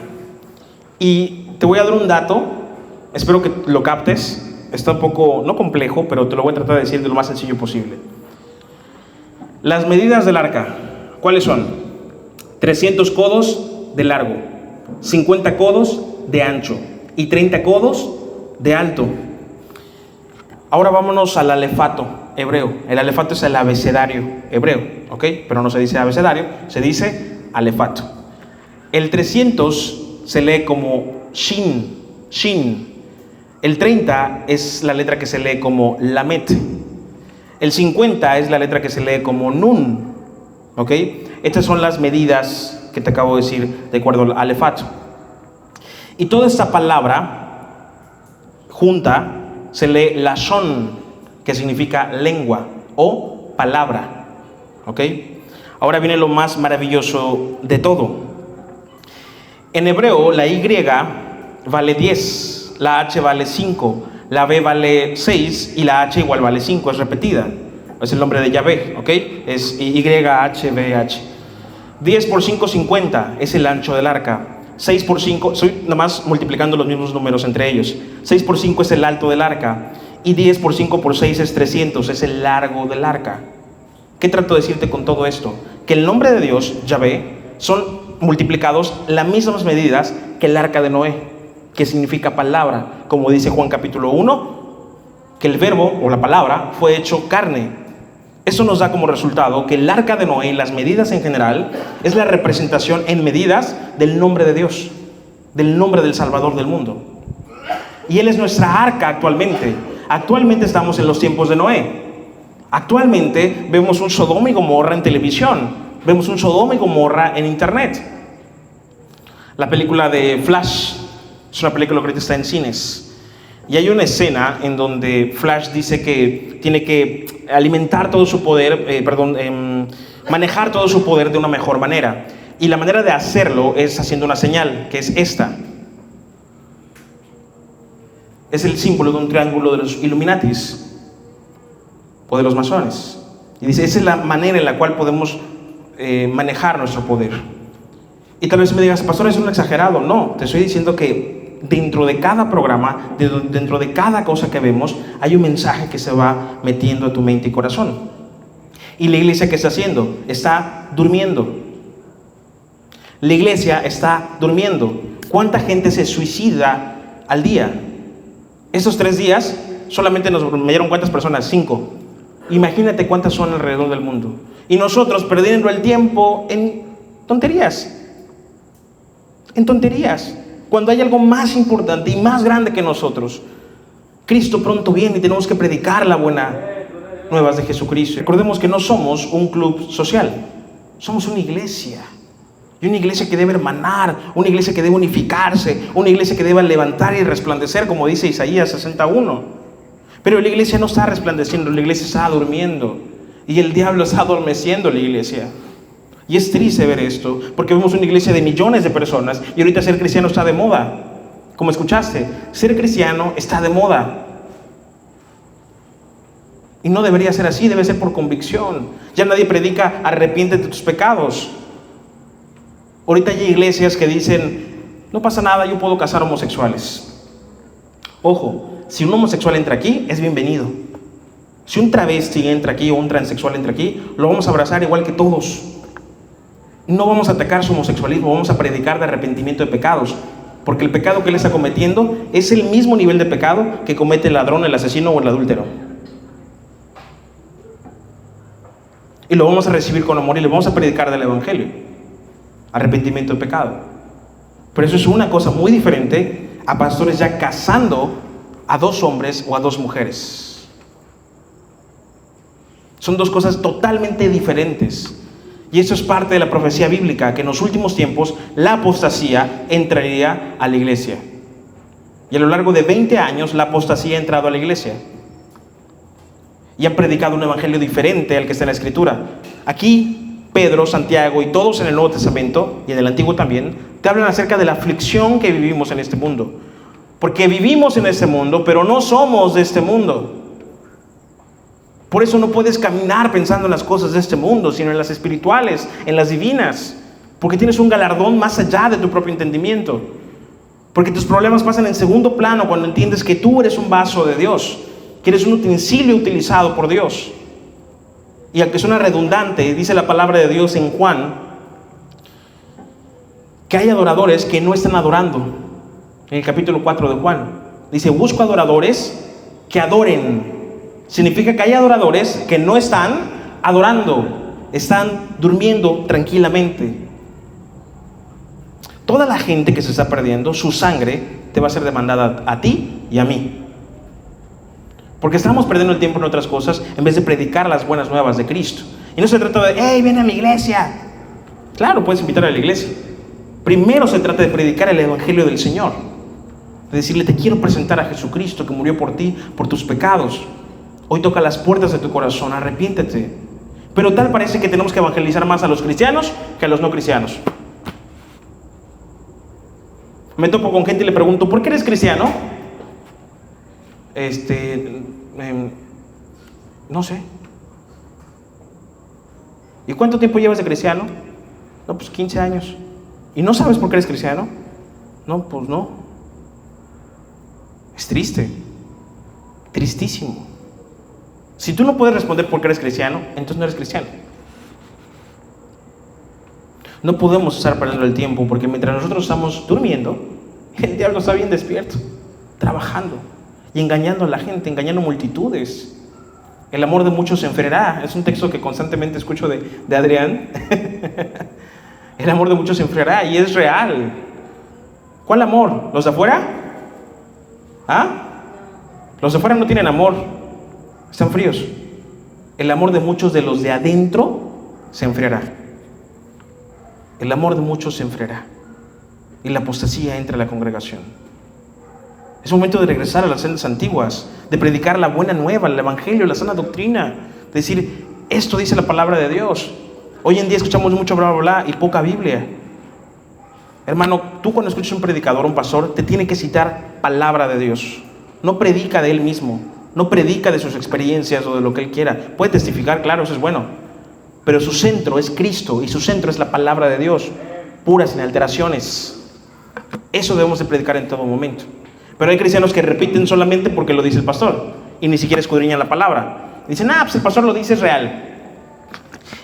Y te voy a dar un dato, espero que lo captes. Está un poco, no complejo, pero te lo voy a tratar de decir de lo más sencillo posible. Las medidas del arca, ¿cuáles son? 300 codos de largo, 50 codos de ancho y 30 codos de alto. Ahora vámonos al alefato hebreo. El alefato es el abecedario hebreo, ¿ok? Pero no se dice abecedario, se dice alefato. El 300 se lee como shin, shin. El 30 es la letra que se lee como lamet. El 50 es la letra que se lee como nun, ¿ok? Estas son las medidas que te acabo de decir de acuerdo al alefato. Y toda esta palabra junta se lee lashon, que significa lengua o palabra, ¿ok? Ahora viene lo más maravilloso de todo. En hebreo la Y vale 10, la H vale 5, la B vale 6 y la H igual vale 5, es repetida. Es el nombre de Yahvé, ¿ok? Es YHVH. 10 por 5, 50, es el ancho del arca. 6 por 5, estoy nada más multiplicando los mismos números entre ellos. 6 por 5 es el alto del arca. Y 10 por 5 por 6 es 300, es el largo del arca. ¿Qué trato de decirte con todo esto? Que el nombre de Dios, Yahvé, son multiplicados las mismas medidas que el arca de Noé, que significa palabra. Como dice Juan capítulo 1, que el verbo o la palabra fue hecho carne. Eso nos da como resultado que el arca de Noé y las medidas en general es la representación en medidas del nombre de Dios, del nombre del Salvador del mundo. Y Él es nuestra arca actualmente. Actualmente estamos en los tiempos de Noé. Actualmente vemos un Sodoma y Gomorra en televisión. Vemos un Sodoma y Gomorra en internet. La película de Flash es una película que ahorita está en cines. Y hay una escena en donde Flash dice que tiene que alimentar todo su poder, manejar todo su poder de una mejor manera. Y la manera de hacerlo es haciendo una señal, que es esta. Es el símbolo de un triángulo de los Illuminatis o de los masones. Y dice, esa es la manera en la cual podemos manejar nuestro poder. Y tal vez me digas, pastor, es un exagerado. No, te estoy diciendo que dentro de cada programa, dentro de cada cosa que vemos, hay un mensaje que se va metiendo a tu mente y corazón. ¿Y la iglesia qué está haciendo? Está durmiendo. La iglesia está durmiendo. ¿Cuánta gente se suicida al día? Estos 3 días solamente me dieron cuántas personas, 5. Imagínate cuántas son alrededor del mundo. Y nosotros perdiendo el tiempo en tonterías. En tonterías. Cuando hay algo más importante y más grande que nosotros. Cristo pronto viene y tenemos que predicar la buena nuevas de Jesucristo. Recordemos que no somos un club social. Somos una iglesia. Y una iglesia que debe hermanar, una iglesia que debe unificarse, una iglesia que debe levantar y resplandecer, como dice Isaías 61. Pero la iglesia no está resplandeciendo, la iglesia está durmiendo. Y el diablo está adormeciendo la iglesia. Y es triste ver esto, porque vemos una iglesia de millones de personas y ahorita ser cristiano está de moda. Como escuchaste, ser cristiano está de moda. Y no debería ser así, debe ser por convicción. Ya nadie predica, arrepiéntete de tus pecados. Ahorita hay iglesias que dicen, no pasa nada, yo puedo casar homosexuales. Ojo, si un homosexual entra aquí, es bienvenido. Si un travesti entra aquí o un transexual entra aquí, lo vamos a abrazar igual que todos. No vamos a atacar su homosexualismo, vamos a predicar de arrepentimiento de pecados. Porque el pecado que él está cometiendo es el mismo nivel de pecado que comete el ladrón, el asesino o el adúltero. Y lo vamos a recibir con amor y le vamos a predicar del evangelio. Arrepentimiento de pecado. Pero eso es una cosa muy diferente a pastores ya cazando a 2 hombres o a 2 mujeres. Son 2 cosas totalmente diferentes. Y eso es parte de la profecía bíblica, que en los últimos tiempos la apostasía entraría a la iglesia. Y a lo largo de 20 años la apostasía ha entrado a la iglesia. Y han predicado un evangelio diferente al que está en la Escritura. Aquí Pedro, Santiago y todos en el Nuevo Testamento y en el Antiguo también te hablan acerca de la aflicción que vivimos en este mundo. Porque vivimos en este mundo, pero no somos de este mundo. Por eso no puedes caminar pensando en las cosas de este mundo, sino en las espirituales, en las divinas. Porque tienes un galardón más allá de tu propio entendimiento. Porque tus problemas pasan en segundo plano cuando entiendes que tú eres un vaso de Dios, que eres un utensilio utilizado por Dios. Y aunque suena redundante, dice la palabra de Dios en Juan, que hay adoradores que no están adorando. En el capítulo 4 de Juan, dice: busco adoradores que adoren. Significa que hay adoradores que no están adorando, están durmiendo tranquilamente. Toda la gente que se está perdiendo, su sangre te va a ser demandada a ti y a mí. Porque estamos perdiendo el tiempo en otras cosas en vez de predicar las buenas nuevas de Cristo. Y no se trata de: hey, ven a mi iglesia. Claro, puedes invitar a la iglesia. Primero se trata de predicar el evangelio del Señor. De decirle: te quiero presentar a Jesucristo que murió por ti, por tus pecados. Hoy toca las puertas de tu corazón, arrepiéntete. Pero tal parece que tenemos que evangelizar más a los cristianos que a los no cristianos. Me topo con gente y le pregunto: ¿por qué eres cristiano? No sé. ¿Y cuánto tiempo llevas de cristiano? No, pues 15 años. ¿Y no sabes por qué eres cristiano? No, pues no. Es triste. Tristísimo. Si tú no puedes responder por qué eres cristiano, entonces no eres cristiano. No podemos estar perdiendo el tiempo, porque mientras nosotros estamos durmiendo, el diablo está bien despierto, trabajando y engañando a la gente, engañando multitudes. El amor de muchos se enfriará. Es un texto que constantemente escucho de Adrián. El amor de muchos se enfriará, y es real. ¿Cuál amor? ¿Los de afuera? ¿Ah? Los de afuera no tienen amor, están fríos. El amor de muchos de los de adentro se enfriará. El amor de muchos se enfriará y la apostasía entra a la congregación. Es momento de regresar a las sendas antiguas, de predicar la buena nueva, el evangelio, la sana doctrina, de decir: esto dice la palabra de Dios. Hoy en día escuchamos mucho bla bla bla y poca Biblia. Hermano, tú cuando escuchas un predicador, un pastor, te tiene que citar palabra de Dios. No predica de él mismo, no predica de sus experiencias o de lo que él quiera. Puede testificar, claro, eso es bueno, pero su centro es Cristo y su centro es la palabra de Dios, pura, sin alteraciones. Eso debemos de predicar en todo momento. Pero hay cristianos que repiten solamente porque lo dice el pastor y ni siquiera escudriñan la palabra. Dicen: pues el pastor lo dice, es real.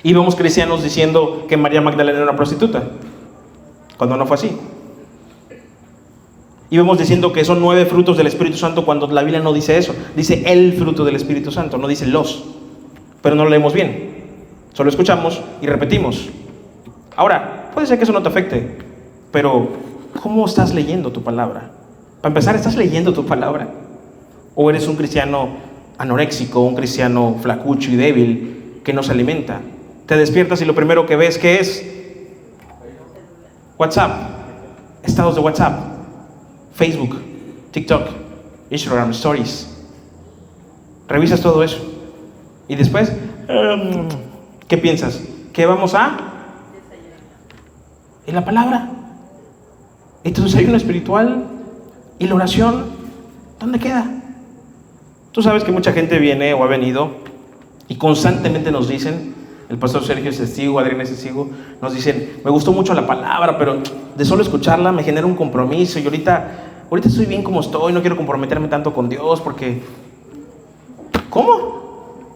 Y vemos cristianos diciendo que María Magdalena era una prostituta, cuando no fue así. Y vemos diciendo que son 9 frutos del Espíritu Santo, cuando la Biblia no dice eso. Dice el fruto del Espíritu Santo, no dice los. Pero no lo leemos bien, solo escuchamos y repetimos. Ahora, puede ser que eso no te afecte, pero ¿cómo estás leyendo tu palabra? Para empezar, ¿estás leyendo tu palabra? ¿O eres un cristiano anoréxico, un cristiano flacucho y débil que no se alimenta? Te despiertas y lo primero que ves, ¿qué es? WhatsApp, estados de WhatsApp, Facebook, TikTok, Instagram, Stories. Revisas todo eso. Y después, ¿qué piensas? ¿Qué vamos a? ¿Y la palabra? ¿Y tu desayuno espiritual? ¿Y la oración? ¿Dónde queda? Tú sabes que mucha gente viene o ha venido y constantemente nos dicen, el pastor Sergio es testigo, Adrián es testigo, nos dicen: me gustó mucho la palabra, pero de solo escucharla me genera un compromiso, y ahorita estoy bien como estoy, no quiero comprometerme tanto con Dios porque... ¿Cómo?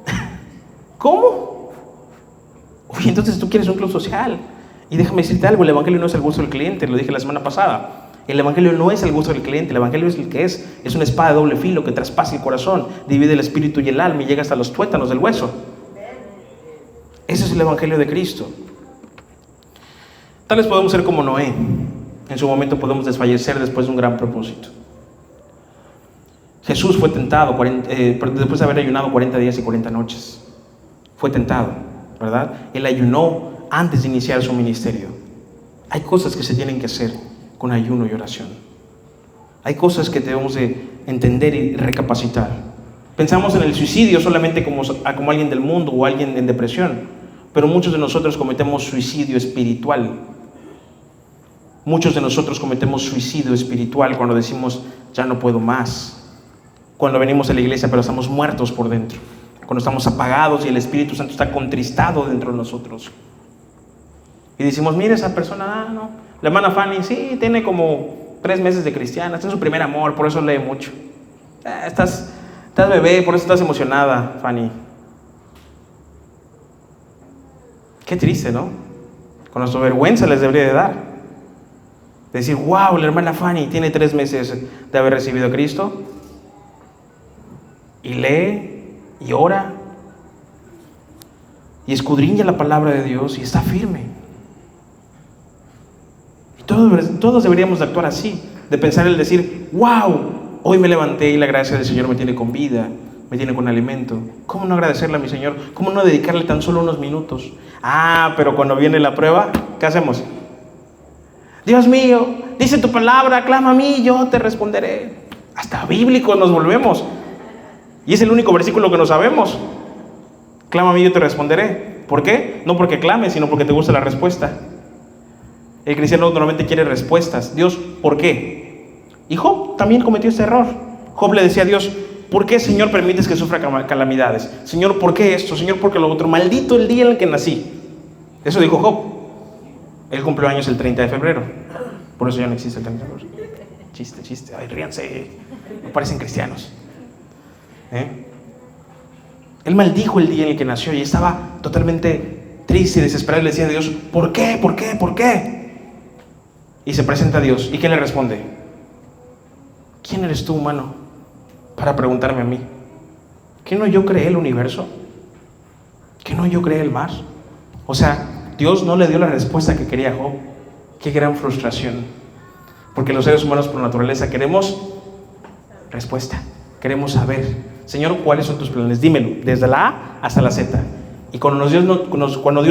¿Cómo? Oye, entonces tú quieres un club social. Y déjame decirte algo: el evangelio no es el gusto del cliente, lo dije la semana pasada. El evangelio no es el gusto del cliente, el evangelio es el que es una espada de doble filo que traspasa el corazón, divide el espíritu y el alma y llega hasta los tuétanos del hueso. Ese es el evangelio de Cristo. Tal vez podemos ser como Noé. En su momento podemos desfallecer después de un gran propósito. Jesús fue tentado después de haber ayunado 40 días y 40 noches. Fue tentado, ¿verdad? Él ayunó antes de iniciar su ministerio. Hay cosas que se tienen que hacer con ayuno y oración. Hay cosas que debemos de entender y recapacitar. Pensamos en el suicidio solamente como alguien del mundo o alguien en depresión, pero muchos de nosotros cometemos suicidio espiritual. Muchos de nosotros cometemos suicidio espiritual cuando decimos, ya no puedo más. Cuando venimos a la iglesia pero estamos muertos por dentro. Cuando estamos apagados y el Espíritu Santo está contristado dentro de nosotros. Y decimos, mire esa persona, no. La hermana Fanny, sí, tiene como 3 meses de cristiana, está en su primer amor, por eso lee mucho. Estás bebé, por eso estás emocionada, Fanny. Qué triste, ¿no? Con nuestra vergüenza les debería de dar. Decir, wow, la hermana Fanny tiene 3 meses de haber recibido a Cristo. Y lee, y ora, y escudriña la palabra de Dios, y está firme. Y todos deberíamos de actuar así, de pensar el decir, wow, hoy me levanté y la gracia del Señor me tiene con vida, me tiene con alimento. ¿Cómo no agradecerle a mi Señor? ¿Cómo no dedicarle tan solo unos minutos? Pero cuando viene la prueba, ¿qué hacemos? Dios mío, dice tu palabra, clama a mí, yo te responderé. Hasta bíblicos nos volvemos. Y es el único versículo que no sabemos. Clama a mí, yo te responderé. ¿Por qué? No porque clames, sino porque te gusta la respuesta. El cristiano normalmente quiere respuestas. Dios, ¿por qué? Y Job también cometió este error. Job le decía a Dios, ¿por qué, Señor, permites que sufra calamidades? Señor, ¿por qué esto? Señor, ¿por qué lo otro? Maldito el día en el que nací. Eso dijo Job. Él cumplió años el 30 de febrero. Por eso ya no existe el 30 de febrero. Chiste. Ay, ríanse. No parecen cristianos. Él maldijo el día en el que nació y estaba totalmente triste y desesperado. Le decía a Dios, ¿por qué? ¿Por qué? ¿Por qué? Y se presenta a Dios. ¿Y qué le responde? ¿Quién eres tú, humano, para preguntarme a mí? ¿Que no yo creé el universo? ¿Que no yo creé el mar? O sea, Dios no le dio la respuesta que quería Job. Qué gran frustración. Porque los seres humanos por naturaleza queremos respuesta. Queremos saber, Señor, ¿cuáles son tus planes? Dímelo, desde la A hasta la Z. Y cuando Dios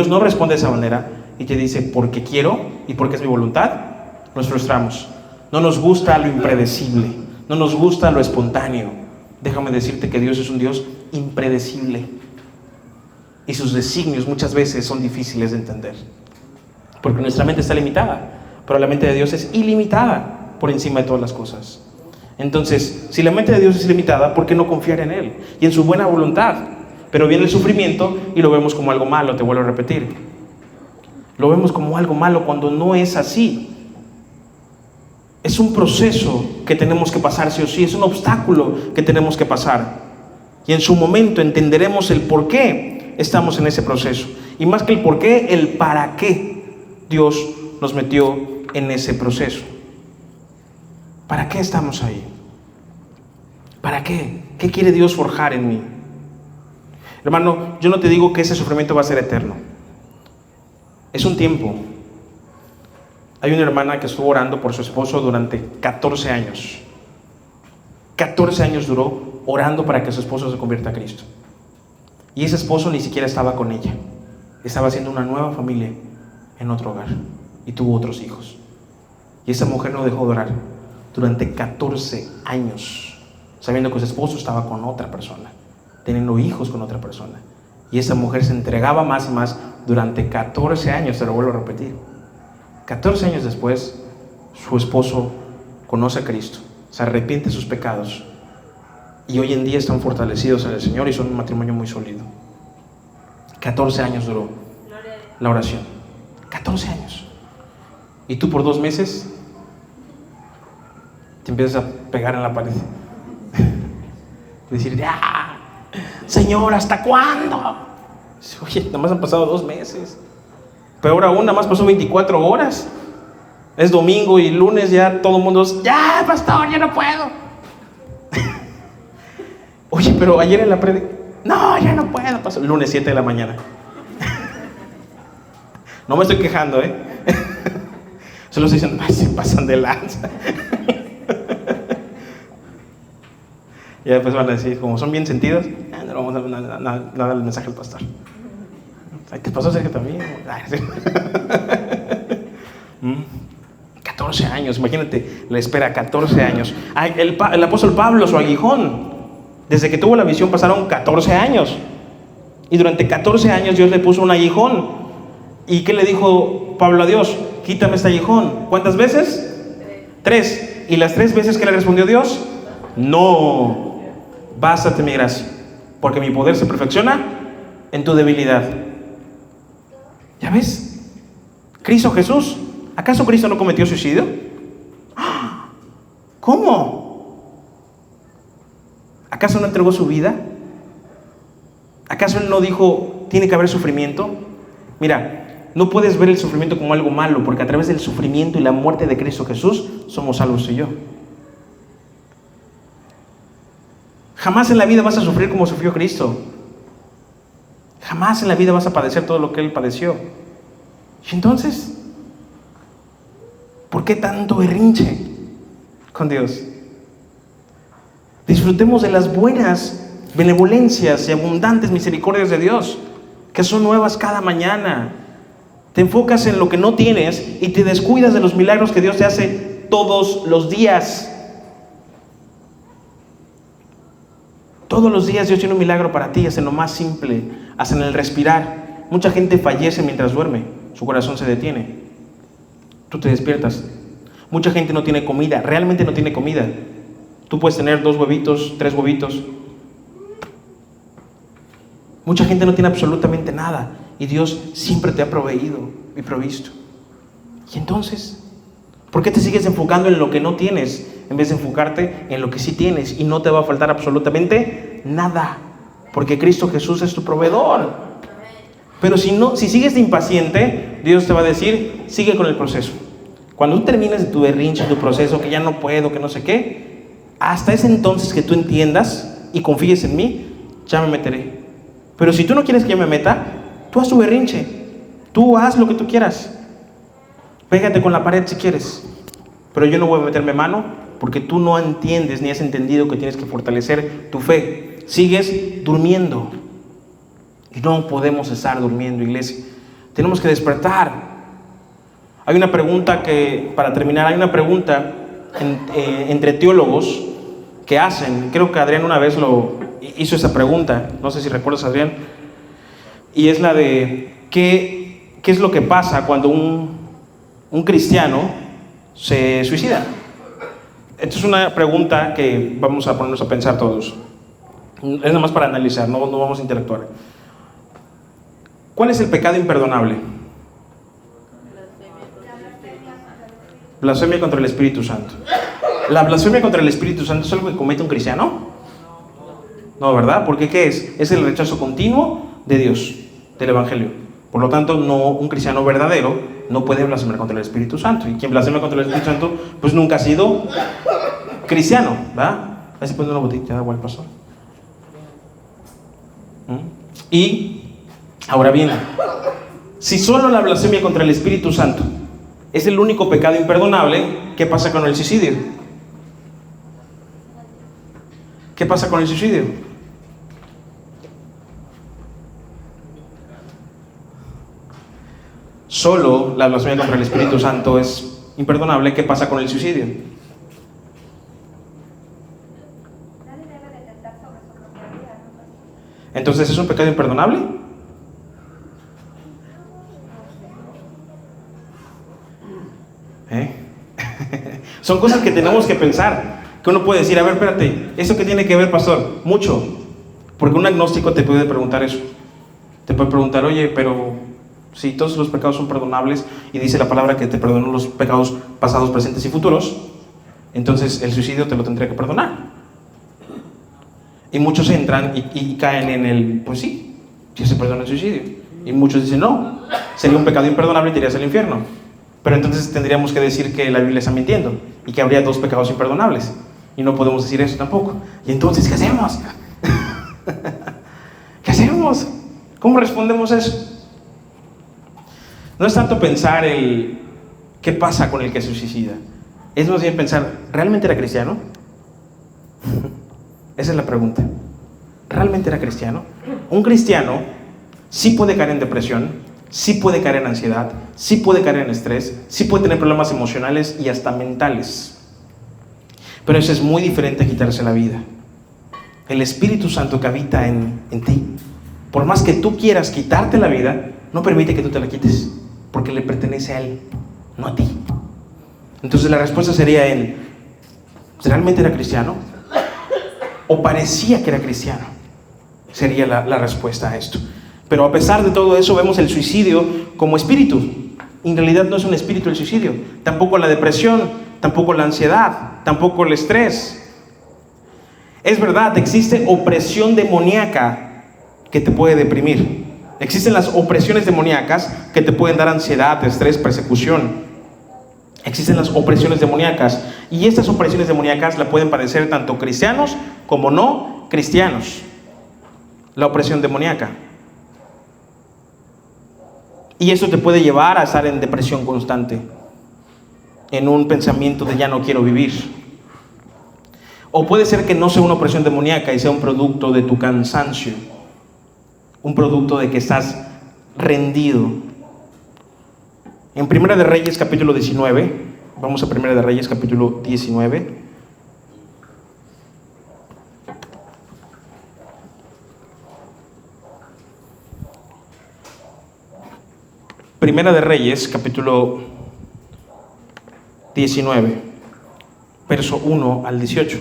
no responde de esa manera y te dice, porque quiero y porque es mi voluntad, nos frustramos. No nos gusta lo impredecible, no nos gusta lo espontáneo. Déjame decirte que Dios es un Dios impredecible. Y sus designios muchas veces son difíciles de entender. Porque nuestra mente está limitada, pero la mente de Dios es ilimitada por encima de todas las cosas. Entonces, si la mente de Dios es limitada, ¿por qué no confiar en Él y en su buena voluntad? Pero viene el sufrimiento y lo vemos como algo malo, te vuelvo a repetir. Lo vemos como algo malo cuando no es así. Es un proceso que tenemos que pasar sí o sí, es un obstáculo que tenemos que pasar. Y en su momento entenderemos el por qué estamos en ese proceso. Y más que el por qué, el para qué Dios nos metió en ese proceso. ¿Para qué estamos ahí? ¿Para qué? ¿Qué quiere Dios forjar en mí? Hermano, yo no te digo que ese sufrimiento va a ser eterno. Es un tiempo. Hay una hermana que estuvo orando por su esposo durante 14 años. 14 años duró orando para que su esposo se convierta a Cristo. Y ese esposo ni siquiera estaba con ella. Estaba haciendo una nueva familia en otro hogar. Y tuvo otros hijos. Y esa mujer no dejó de orar durante 14 años, sabiendo que su esposo estaba con otra persona, teniendo hijos con otra persona. Y esa mujer se entregaba más y más durante 14 años, te lo vuelvo a repetir. 14 años después, su esposo conoce a Cristo, se arrepiente de sus pecados y hoy en día están fortalecidos en el Señor y son un matrimonio muy sólido. 14 años duró la oración. 14 años. Y tú por 2 meses te empiezas a pegar en la pared. Decir, ya, Señor, ¿hasta cuándo? Oye, nada más han pasado 2 meses. Peor aún, nada más pasó 24 horas. Es domingo y lunes ya todo el mundo es, ya, pastor, ya no puedo. Oye, pero ayer en la prédica, no, ya no puedo, pastor. Lunes 7 de la mañana. No me estoy quejando, Solo estoy diciendo, se pasan de lanza. Y después van a decir, como son bien sentidos, no vamos a dar el mensaje al pastor. ¿Qué pasó, Sergio, también? 14 años, imagínate, le espera 14 años. El apóstol Pablo, su aguijón, desde que tuvo la visión pasaron 14 años. Y durante 14 años Dios le puso un aguijón. ¿Y qué le dijo Pablo a Dios? Quítame este aguijón. ¿Cuántas veces? 3. ¿Y las 3 veces que le respondió Dios? No, bástate mi gracia, porque mi poder se perfecciona en tu debilidad. ¿Ya ves? Cristo Jesús, ¿acaso Cristo no cometió suicidio? ¿Cómo? ¿Acaso no entregó su vida? ¿Acaso Él no dijo, tiene que haber sufrimiento? Mira, no puedes ver el sufrimiento como algo malo, porque a través del sufrimiento y la muerte de Cristo Jesús somos salvos tú y yo. Jamás en la vida vas a sufrir como sufrió Cristo. Jamás en la vida vas a padecer todo lo que Él padeció. Y entonces, ¿por qué tanto berrinche con Dios? Disfrutemos de las buenas benevolencias y abundantes misericordias de Dios, que son nuevas cada mañana. Te enfocas en lo que no tienes y te descuidas de los milagros que Dios te hace todos los días. Todos los días Dios tiene un milagro para ti, hasta en lo más simple, hasta en el respirar. Mucha gente fallece mientras duerme, su corazón se detiene. Tú te despiertas. Mucha gente no tiene comida, realmente no tiene comida. Tú puedes tener 2 huevitos, 3 huevitos. Mucha gente no tiene absolutamente nada y Dios siempre te ha proveído y provisto. Y entonces, ¿por qué te sigues enfocando en lo que no tienes en vez de enfocarte en lo que sí tienes? Y no te va a faltar absolutamente nada, porque Cristo Jesús es tu proveedor. Pero si sigues de impaciente, Dios te va a decir, sigue con el proceso. Cuando tú termines de tu berrinche, tu proceso, que ya no puedo, que no sé qué, hasta ese entonces que tú entiendas y confíes en mí, ya me meteré. Pero si tú no quieres que yo me meta, tú haz tu berrinche, tú haz lo que tú quieras. Pégate con la pared si quieres, pero yo no voy a meterme mano porque tú no entiendes ni has entendido que tienes que fortalecer tu fe. Sigues durmiendo y no podemos estar durmiendo, iglesia. Tenemos que despertar. Hay una pregunta para terminar, entre teólogos que hacen, creo que Adrián una vez hizo esa pregunta, no sé si recuerdas, Adrián, y es la de ¿qué es lo que pasa cuando un cristiano se suicida? Esta es una pregunta que vamos a ponernos a pensar todos. Es nada más para analizar, no vamos a interactuar. ¿Cuál es el pecado imperdonable? Blasfemia contra el Espíritu Santo. ¿La blasfemia contra el Espíritu Santo es algo que comete un cristiano? No, ¿verdad? Porque ¿qué es? Es el rechazo continuo de Dios, del Evangelio. Por lo tanto, un cristiano verdadero no puede blasfemar contra el Espíritu Santo. Y quien blasfema contra el Espíritu Santo, pues nunca ha sido cristiano, ¿verdad? Así pone una botella de agua al pastor. Y, ahora bien, si solo la blasfemia contra el Espíritu Santo es el único pecado imperdonable, ¿qué pasa con el suicidio? ¿Qué pasa con el suicidio? Solo la blasfemia contra el Espíritu Santo es imperdonable. ¿Qué pasa con el suicidio? Entonces, ¿es un pecado imperdonable? Son cosas que tenemos que pensar. Que uno puede decir, a ver, espérate, ¿eso qué tiene que ver, pastor? Mucho. Porque un agnóstico te puede preguntar eso. Te puede preguntar, oye, pero si todos los pecados son perdonables y dice la palabra que te perdonó los pecados pasados, presentes y futuros, entonces el suicidio te lo tendría que perdonar. Y muchos entran y caen en el, pues sí se perdona el suicidio. Y muchos dicen, no, sería un pecado imperdonable y te irías al infierno. Pero entonces tendríamos que decir que la Biblia está mintiendo y que habría 2 pecados imperdonables. Y no podemos decir eso tampoco. Y entonces, ¿qué hacemos? ¿Qué hacemos? ¿Cómo respondemos a eso? No es tanto pensar qué pasa con el que se suicida. Es más bien pensar, ¿realmente era cristiano? Esa es la pregunta. ¿Realmente era cristiano? Un cristiano sí puede caer en depresión, sí puede caer en ansiedad, sí puede caer en estrés, sí puede tener problemas emocionales y hasta mentales. Pero eso es muy diferente a quitarse la vida. El Espíritu Santo que habita en ti, por más que tú quieras quitarte la vida, no permite que tú te la quites, porque le pertenece a Él, no a ti. Entonces la respuesta sería ¿realmente era cristiano? ¿O parecía que era cristiano? Sería la respuesta a esto. Pero a pesar de todo eso, vemos el suicidio como espíritu. En realidad no es un espíritu el suicidio. Tampoco la depresión, tampoco la ansiedad, tampoco el estrés. Es verdad, existe opresión demoníaca que te puede deprimir. Existen las opresiones demoníacas que te pueden dar ansiedad, estrés, persecución. Existen las opresiones demoníacas, y estas opresiones demoníacas la pueden padecer tanto cristianos como no cristianos. La opresión demoníaca. Y eso te puede llevar a estar en depresión constante, en un pensamiento de ya no quiero vivir. O puede ser que no sea una opresión demoníaca y sea un producto de tu cansancio, un producto de que estás rendido. En Primera de Reyes capítulo 19, vamos a Primera de Reyes capítulo 19. Primera de Reyes capítulo 19, verso 1 al 18.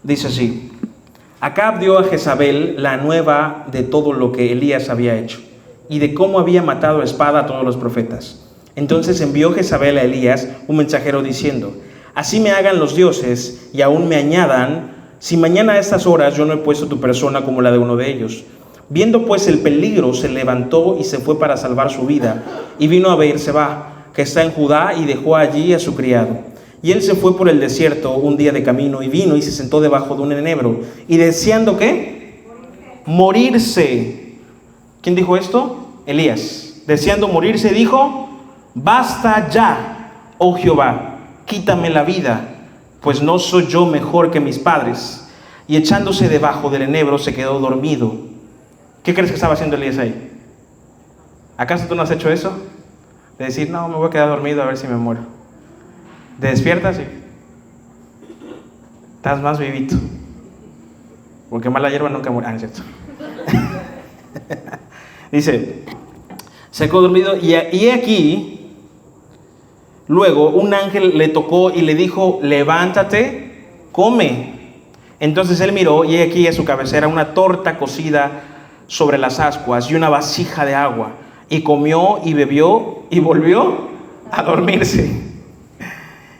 Dice así: Acab dio a Jezabel la nueva de todo lo que Elías había hecho y de cómo había matado a espada a todos los profetas. Entonces envió Jezabel a Elías un mensajero diciendo: Así me hagan los dioses y aún me añadan, si mañana a estas horas yo no he puesto tu persona como la de uno de ellos. Viendo pues el peligro, se levantó y se fue para salvar su vida, y vino a Beerseba, que está en Judá, y dejó allí a su criado. Y él se fue por el desierto un día de camino, y vino y se sentó debajo de un enebro, y deseando ¿qué? Morirse. ¿Quién dijo esto? Elías. Deseando morirse dijo: Basta ya, oh Jehová, quítame la vida, pues no soy yo mejor que mis padres. Y echándose debajo del enebro se quedó dormido. ¿Qué crees que estaba haciendo Elías ahí? ¿Acaso tú no has hecho eso? De decir, no, me voy a quedar dormido a ver si me muero. Te despiertas y estás más vivito, porque mala hierba nunca muere. ¿No es cierto? Dice, se quedó dormido, y aquí luego un ángel le tocó y le dijo: levántate, come. Entonces él miró, y aquí a su cabecera una torta cocida sobre las ascuas y una vasija de agua, y comió y bebió y volvió a dormirse.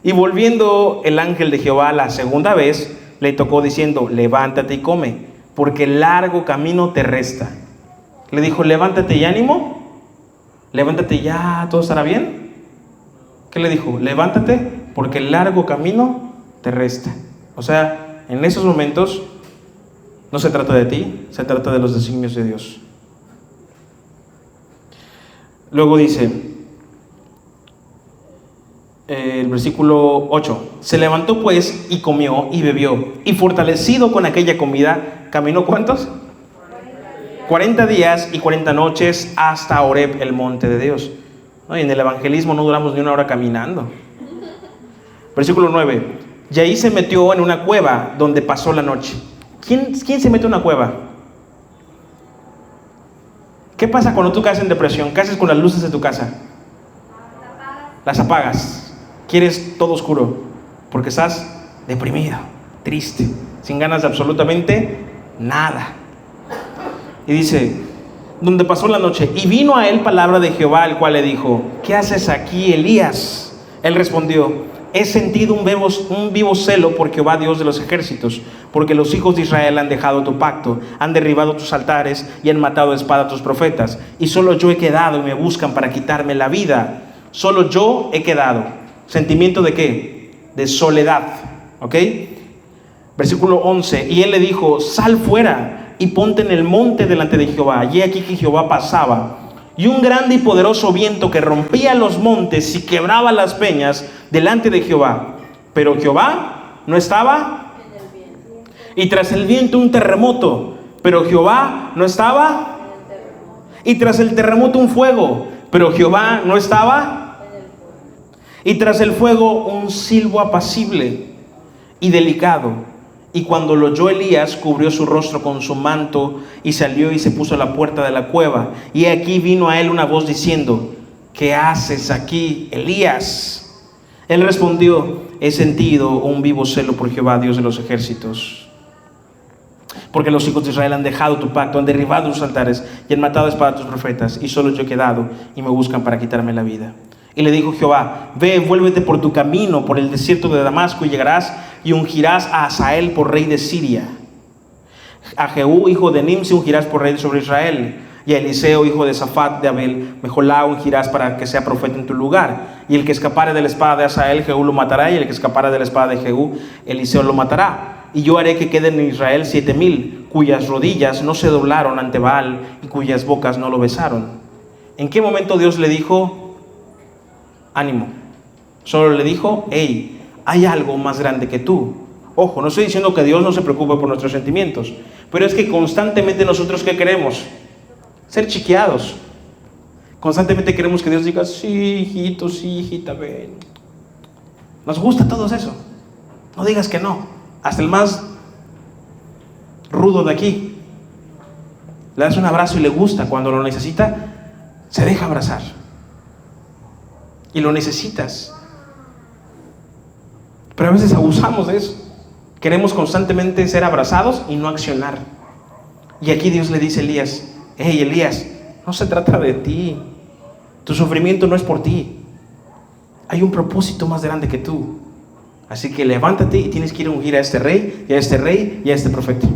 Y volviendo el ángel de Jehová la segunda vez, le tocó diciendo: levántate y come, porque largo camino te resta. Le dijo: levántate y ánimo, levántate ya, todo estará bien. ¿Qué le dijo? Levántate, porque largo camino te resta. O sea, en esos momentos no se trata de ti, se trata de los designios de Dios. Luego dice el versículo 8: se levantó pues y comió y bebió, y fortalecido con aquella comida, caminó ¿cuántos? 40 días y 40 noches hasta Horeb, el monte de Dios. ¿No? Y en el evangelismo no duramos ni una hora caminando. Versículo 9: y ahí se metió en una cueva donde pasó la noche. ¿Quién se mete en una cueva? ¿Qué pasa cuando tú caes en depresión? ¿Qué haces con las luces de tu casa? Las apagas. Quieres todo oscuro, porque estás deprimido, triste, sin ganas de absolutamente nada. Y dice, donde pasó la noche, y vino a él palabra de Jehová, el cual le dijo: ¿qué haces aquí, Elías? Él respondió: he sentido un vivo celo por Jehová, Dios de los ejércitos, porque los hijos de Israel han dejado tu pacto, han derribado tus altares y han matado a espada a tus profetas, y solo yo he quedado y me buscan para quitarme la vida. Solo yo he quedado. ¿Sentimiento de qué? De soledad. ¿Ok? Versículo 11: y él le dijo: sal fuera y ponte en el monte delante de Jehová. Y aquí que Jehová pasaba. y un grande y poderoso viento que rompía los montes y quebraba las peñas delante de Jehová. Pero Jehová no estaba en el viento. Y tras el viento un terremoto, pero Jehová no estaba en el terremoto. Y tras el terremoto un fuego, pero Jehová no estaba en el fuego. Y tras el fuego un silbo apacible y delicado. Y cuando lo oyó Elías, cubrió su rostro con su manto y salió y se puso a la puerta de la cueva. Y aquí vino a él una voz diciendo: ¿qué haces aquí, Elías? Él respondió: he sentido un vivo celo por Jehová, Dios de los ejércitos, porque los hijos de Israel han dejado tu pacto, han derribado tus altares y han matado a espada a tus profetas, y solo yo he quedado y me buscan para quitarme la vida. Y le dijo Jehová: ve, vuélvete por tu camino, por el desierto de Damasco, y llegarás y ungirás a Hazael por rey de Siria. A Jehú, hijo de Nimsi, ungirás por rey sobre Israel. Y a Eliseo, hijo de Safat de Abel Mejolá, ungirás para que sea profeta en tu lugar. Y el que escapare de la espada de Hazael, Jehú lo matará, y el que escapare de la espada de Jehú, Eliseo lo matará. Y yo haré que queden en Israel 7,000, cuyas rodillas no se doblaron ante Baal y cuyas bocas no lo besaron. ¿En qué momento Dios le dijo: ánimo? Solo le dijo: hey, hay algo más grande que tú. Ojo, no estoy diciendo que Dios no se preocupe por nuestros sentimientos, pero es que constantemente nosotros, ¿qué queremos? Ser chiqueados. Constantemente queremos que Dios diga: sí, hijito, sí, hijita, ven. Nos gusta todo eso. No digas que no. Hasta el más rudo de aquí le das un abrazo y le gusta. Cuando lo necesita, se deja abrazar. Y lo necesitas. Pero a veces abusamos de eso. Queremos constantemente ser abrazados y no accionar. Y aquí Dios le dice a Elías: hey, Elías, no se trata de ti. Tu sufrimiento no es por ti. Hay un propósito más grande que tú. Así que levántate y tienes que ir a ungir a este rey, y a este rey, y a este profeta.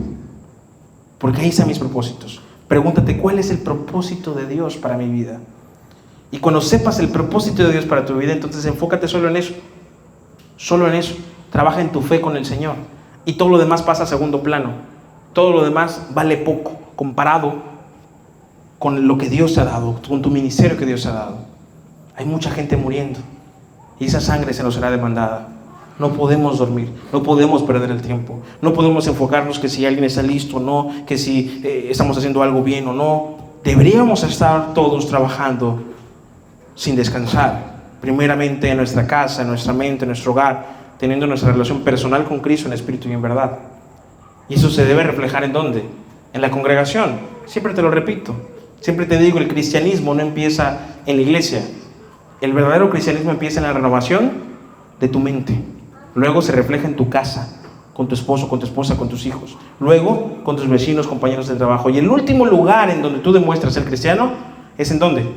Porque ahí están mis propósitos. Pregúntate: ¿cuál es el propósito de Dios para mi vida? Y cuando sepas el propósito de Dios para tu vida, entonces enfócate solo en eso. Solo en eso. Trabaja en tu fe con el Señor. Y todo lo demás pasa a segundo plano. Todo lo demás vale poco comparado con lo que Dios te ha dado, con tu ministerio que Dios te ha dado. Hay mucha gente muriendo y esa sangre se nos será demandada. No podemos dormir, no podemos perder el tiempo, no podemos enfocarnos que si alguien está listo o no, que si estamos haciendo algo bien o no. Deberíamos estar todos trabajando sin descansar, primeramente en nuestra casa, en nuestra mente, en nuestro hogar, teniendo nuestra relación personal con Cristo en espíritu y en verdad. Y eso se debe reflejar ¿en dónde? En la congregación. Siempre te lo repito, siempre te digo, el cristianismo no empieza en la iglesia. El verdadero cristianismo empieza en la renovación de tu mente. Luego se refleja en tu casa, con tu esposo, con tu esposa, con tus hijos. Luego con tus vecinos, compañeros de trabajo. Y el último lugar en donde tú demuestras ser cristiano es ¿en dónde?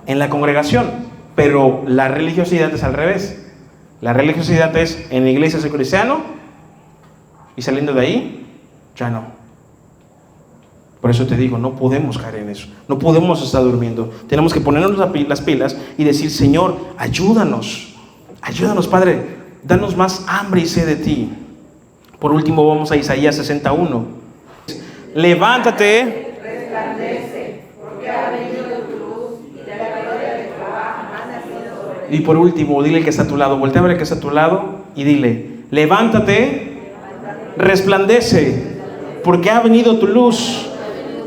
En la congregación. Pero la religiosidad es al revés. La religiosidad es: en la iglesia soy cristiano y saliendo de ahí ya no. Por eso te digo, no podemos caer en eso. No podemos estar durmiendo. Tenemos que ponernos las pilas y decir: Señor, ayúdanos. Ayúdanos, Padre. Danos más hambre y sed de ti. Por último, vamos a Isaías 61. Levántate, resplandece, porque ha venido tu luz y de la gloria de Jehová ha nacido sobre ti. Y por último, dile al que está a tu lado, voltea a ver al que está a tu lado y dile: levántate, resplandece, porque ha venido tu luz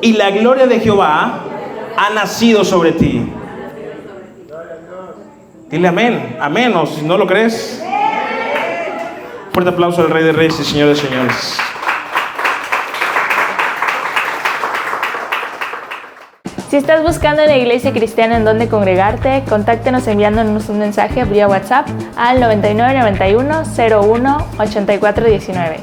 y la gloria de Jehová ha nacido sobre ti. Dile amén, amén, o si no lo crees. Fuerte aplauso al Rey de Reyes y Señor de Señores.
Si estás buscando una iglesia cristiana en donde congregarte, contáctenos enviándonos un mensaje vía WhatsApp al 9991 01 84 19.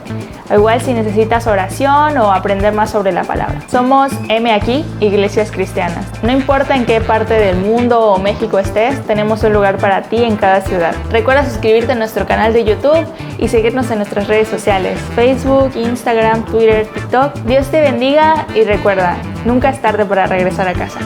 O igual si necesitas oración o aprender más sobre la palabra. Somos Aquí, Iglesias Cristianas. No importa en qué parte del mundo o México estés, tenemos un lugar para ti en cada ciudad. Recuerda suscribirte a nuestro canal de YouTube y seguirnos en nuestras redes sociales: Facebook, Instagram, Twitter, TikTok. Dios te bendiga y recuerda, nunca es tarde para regresar a casa.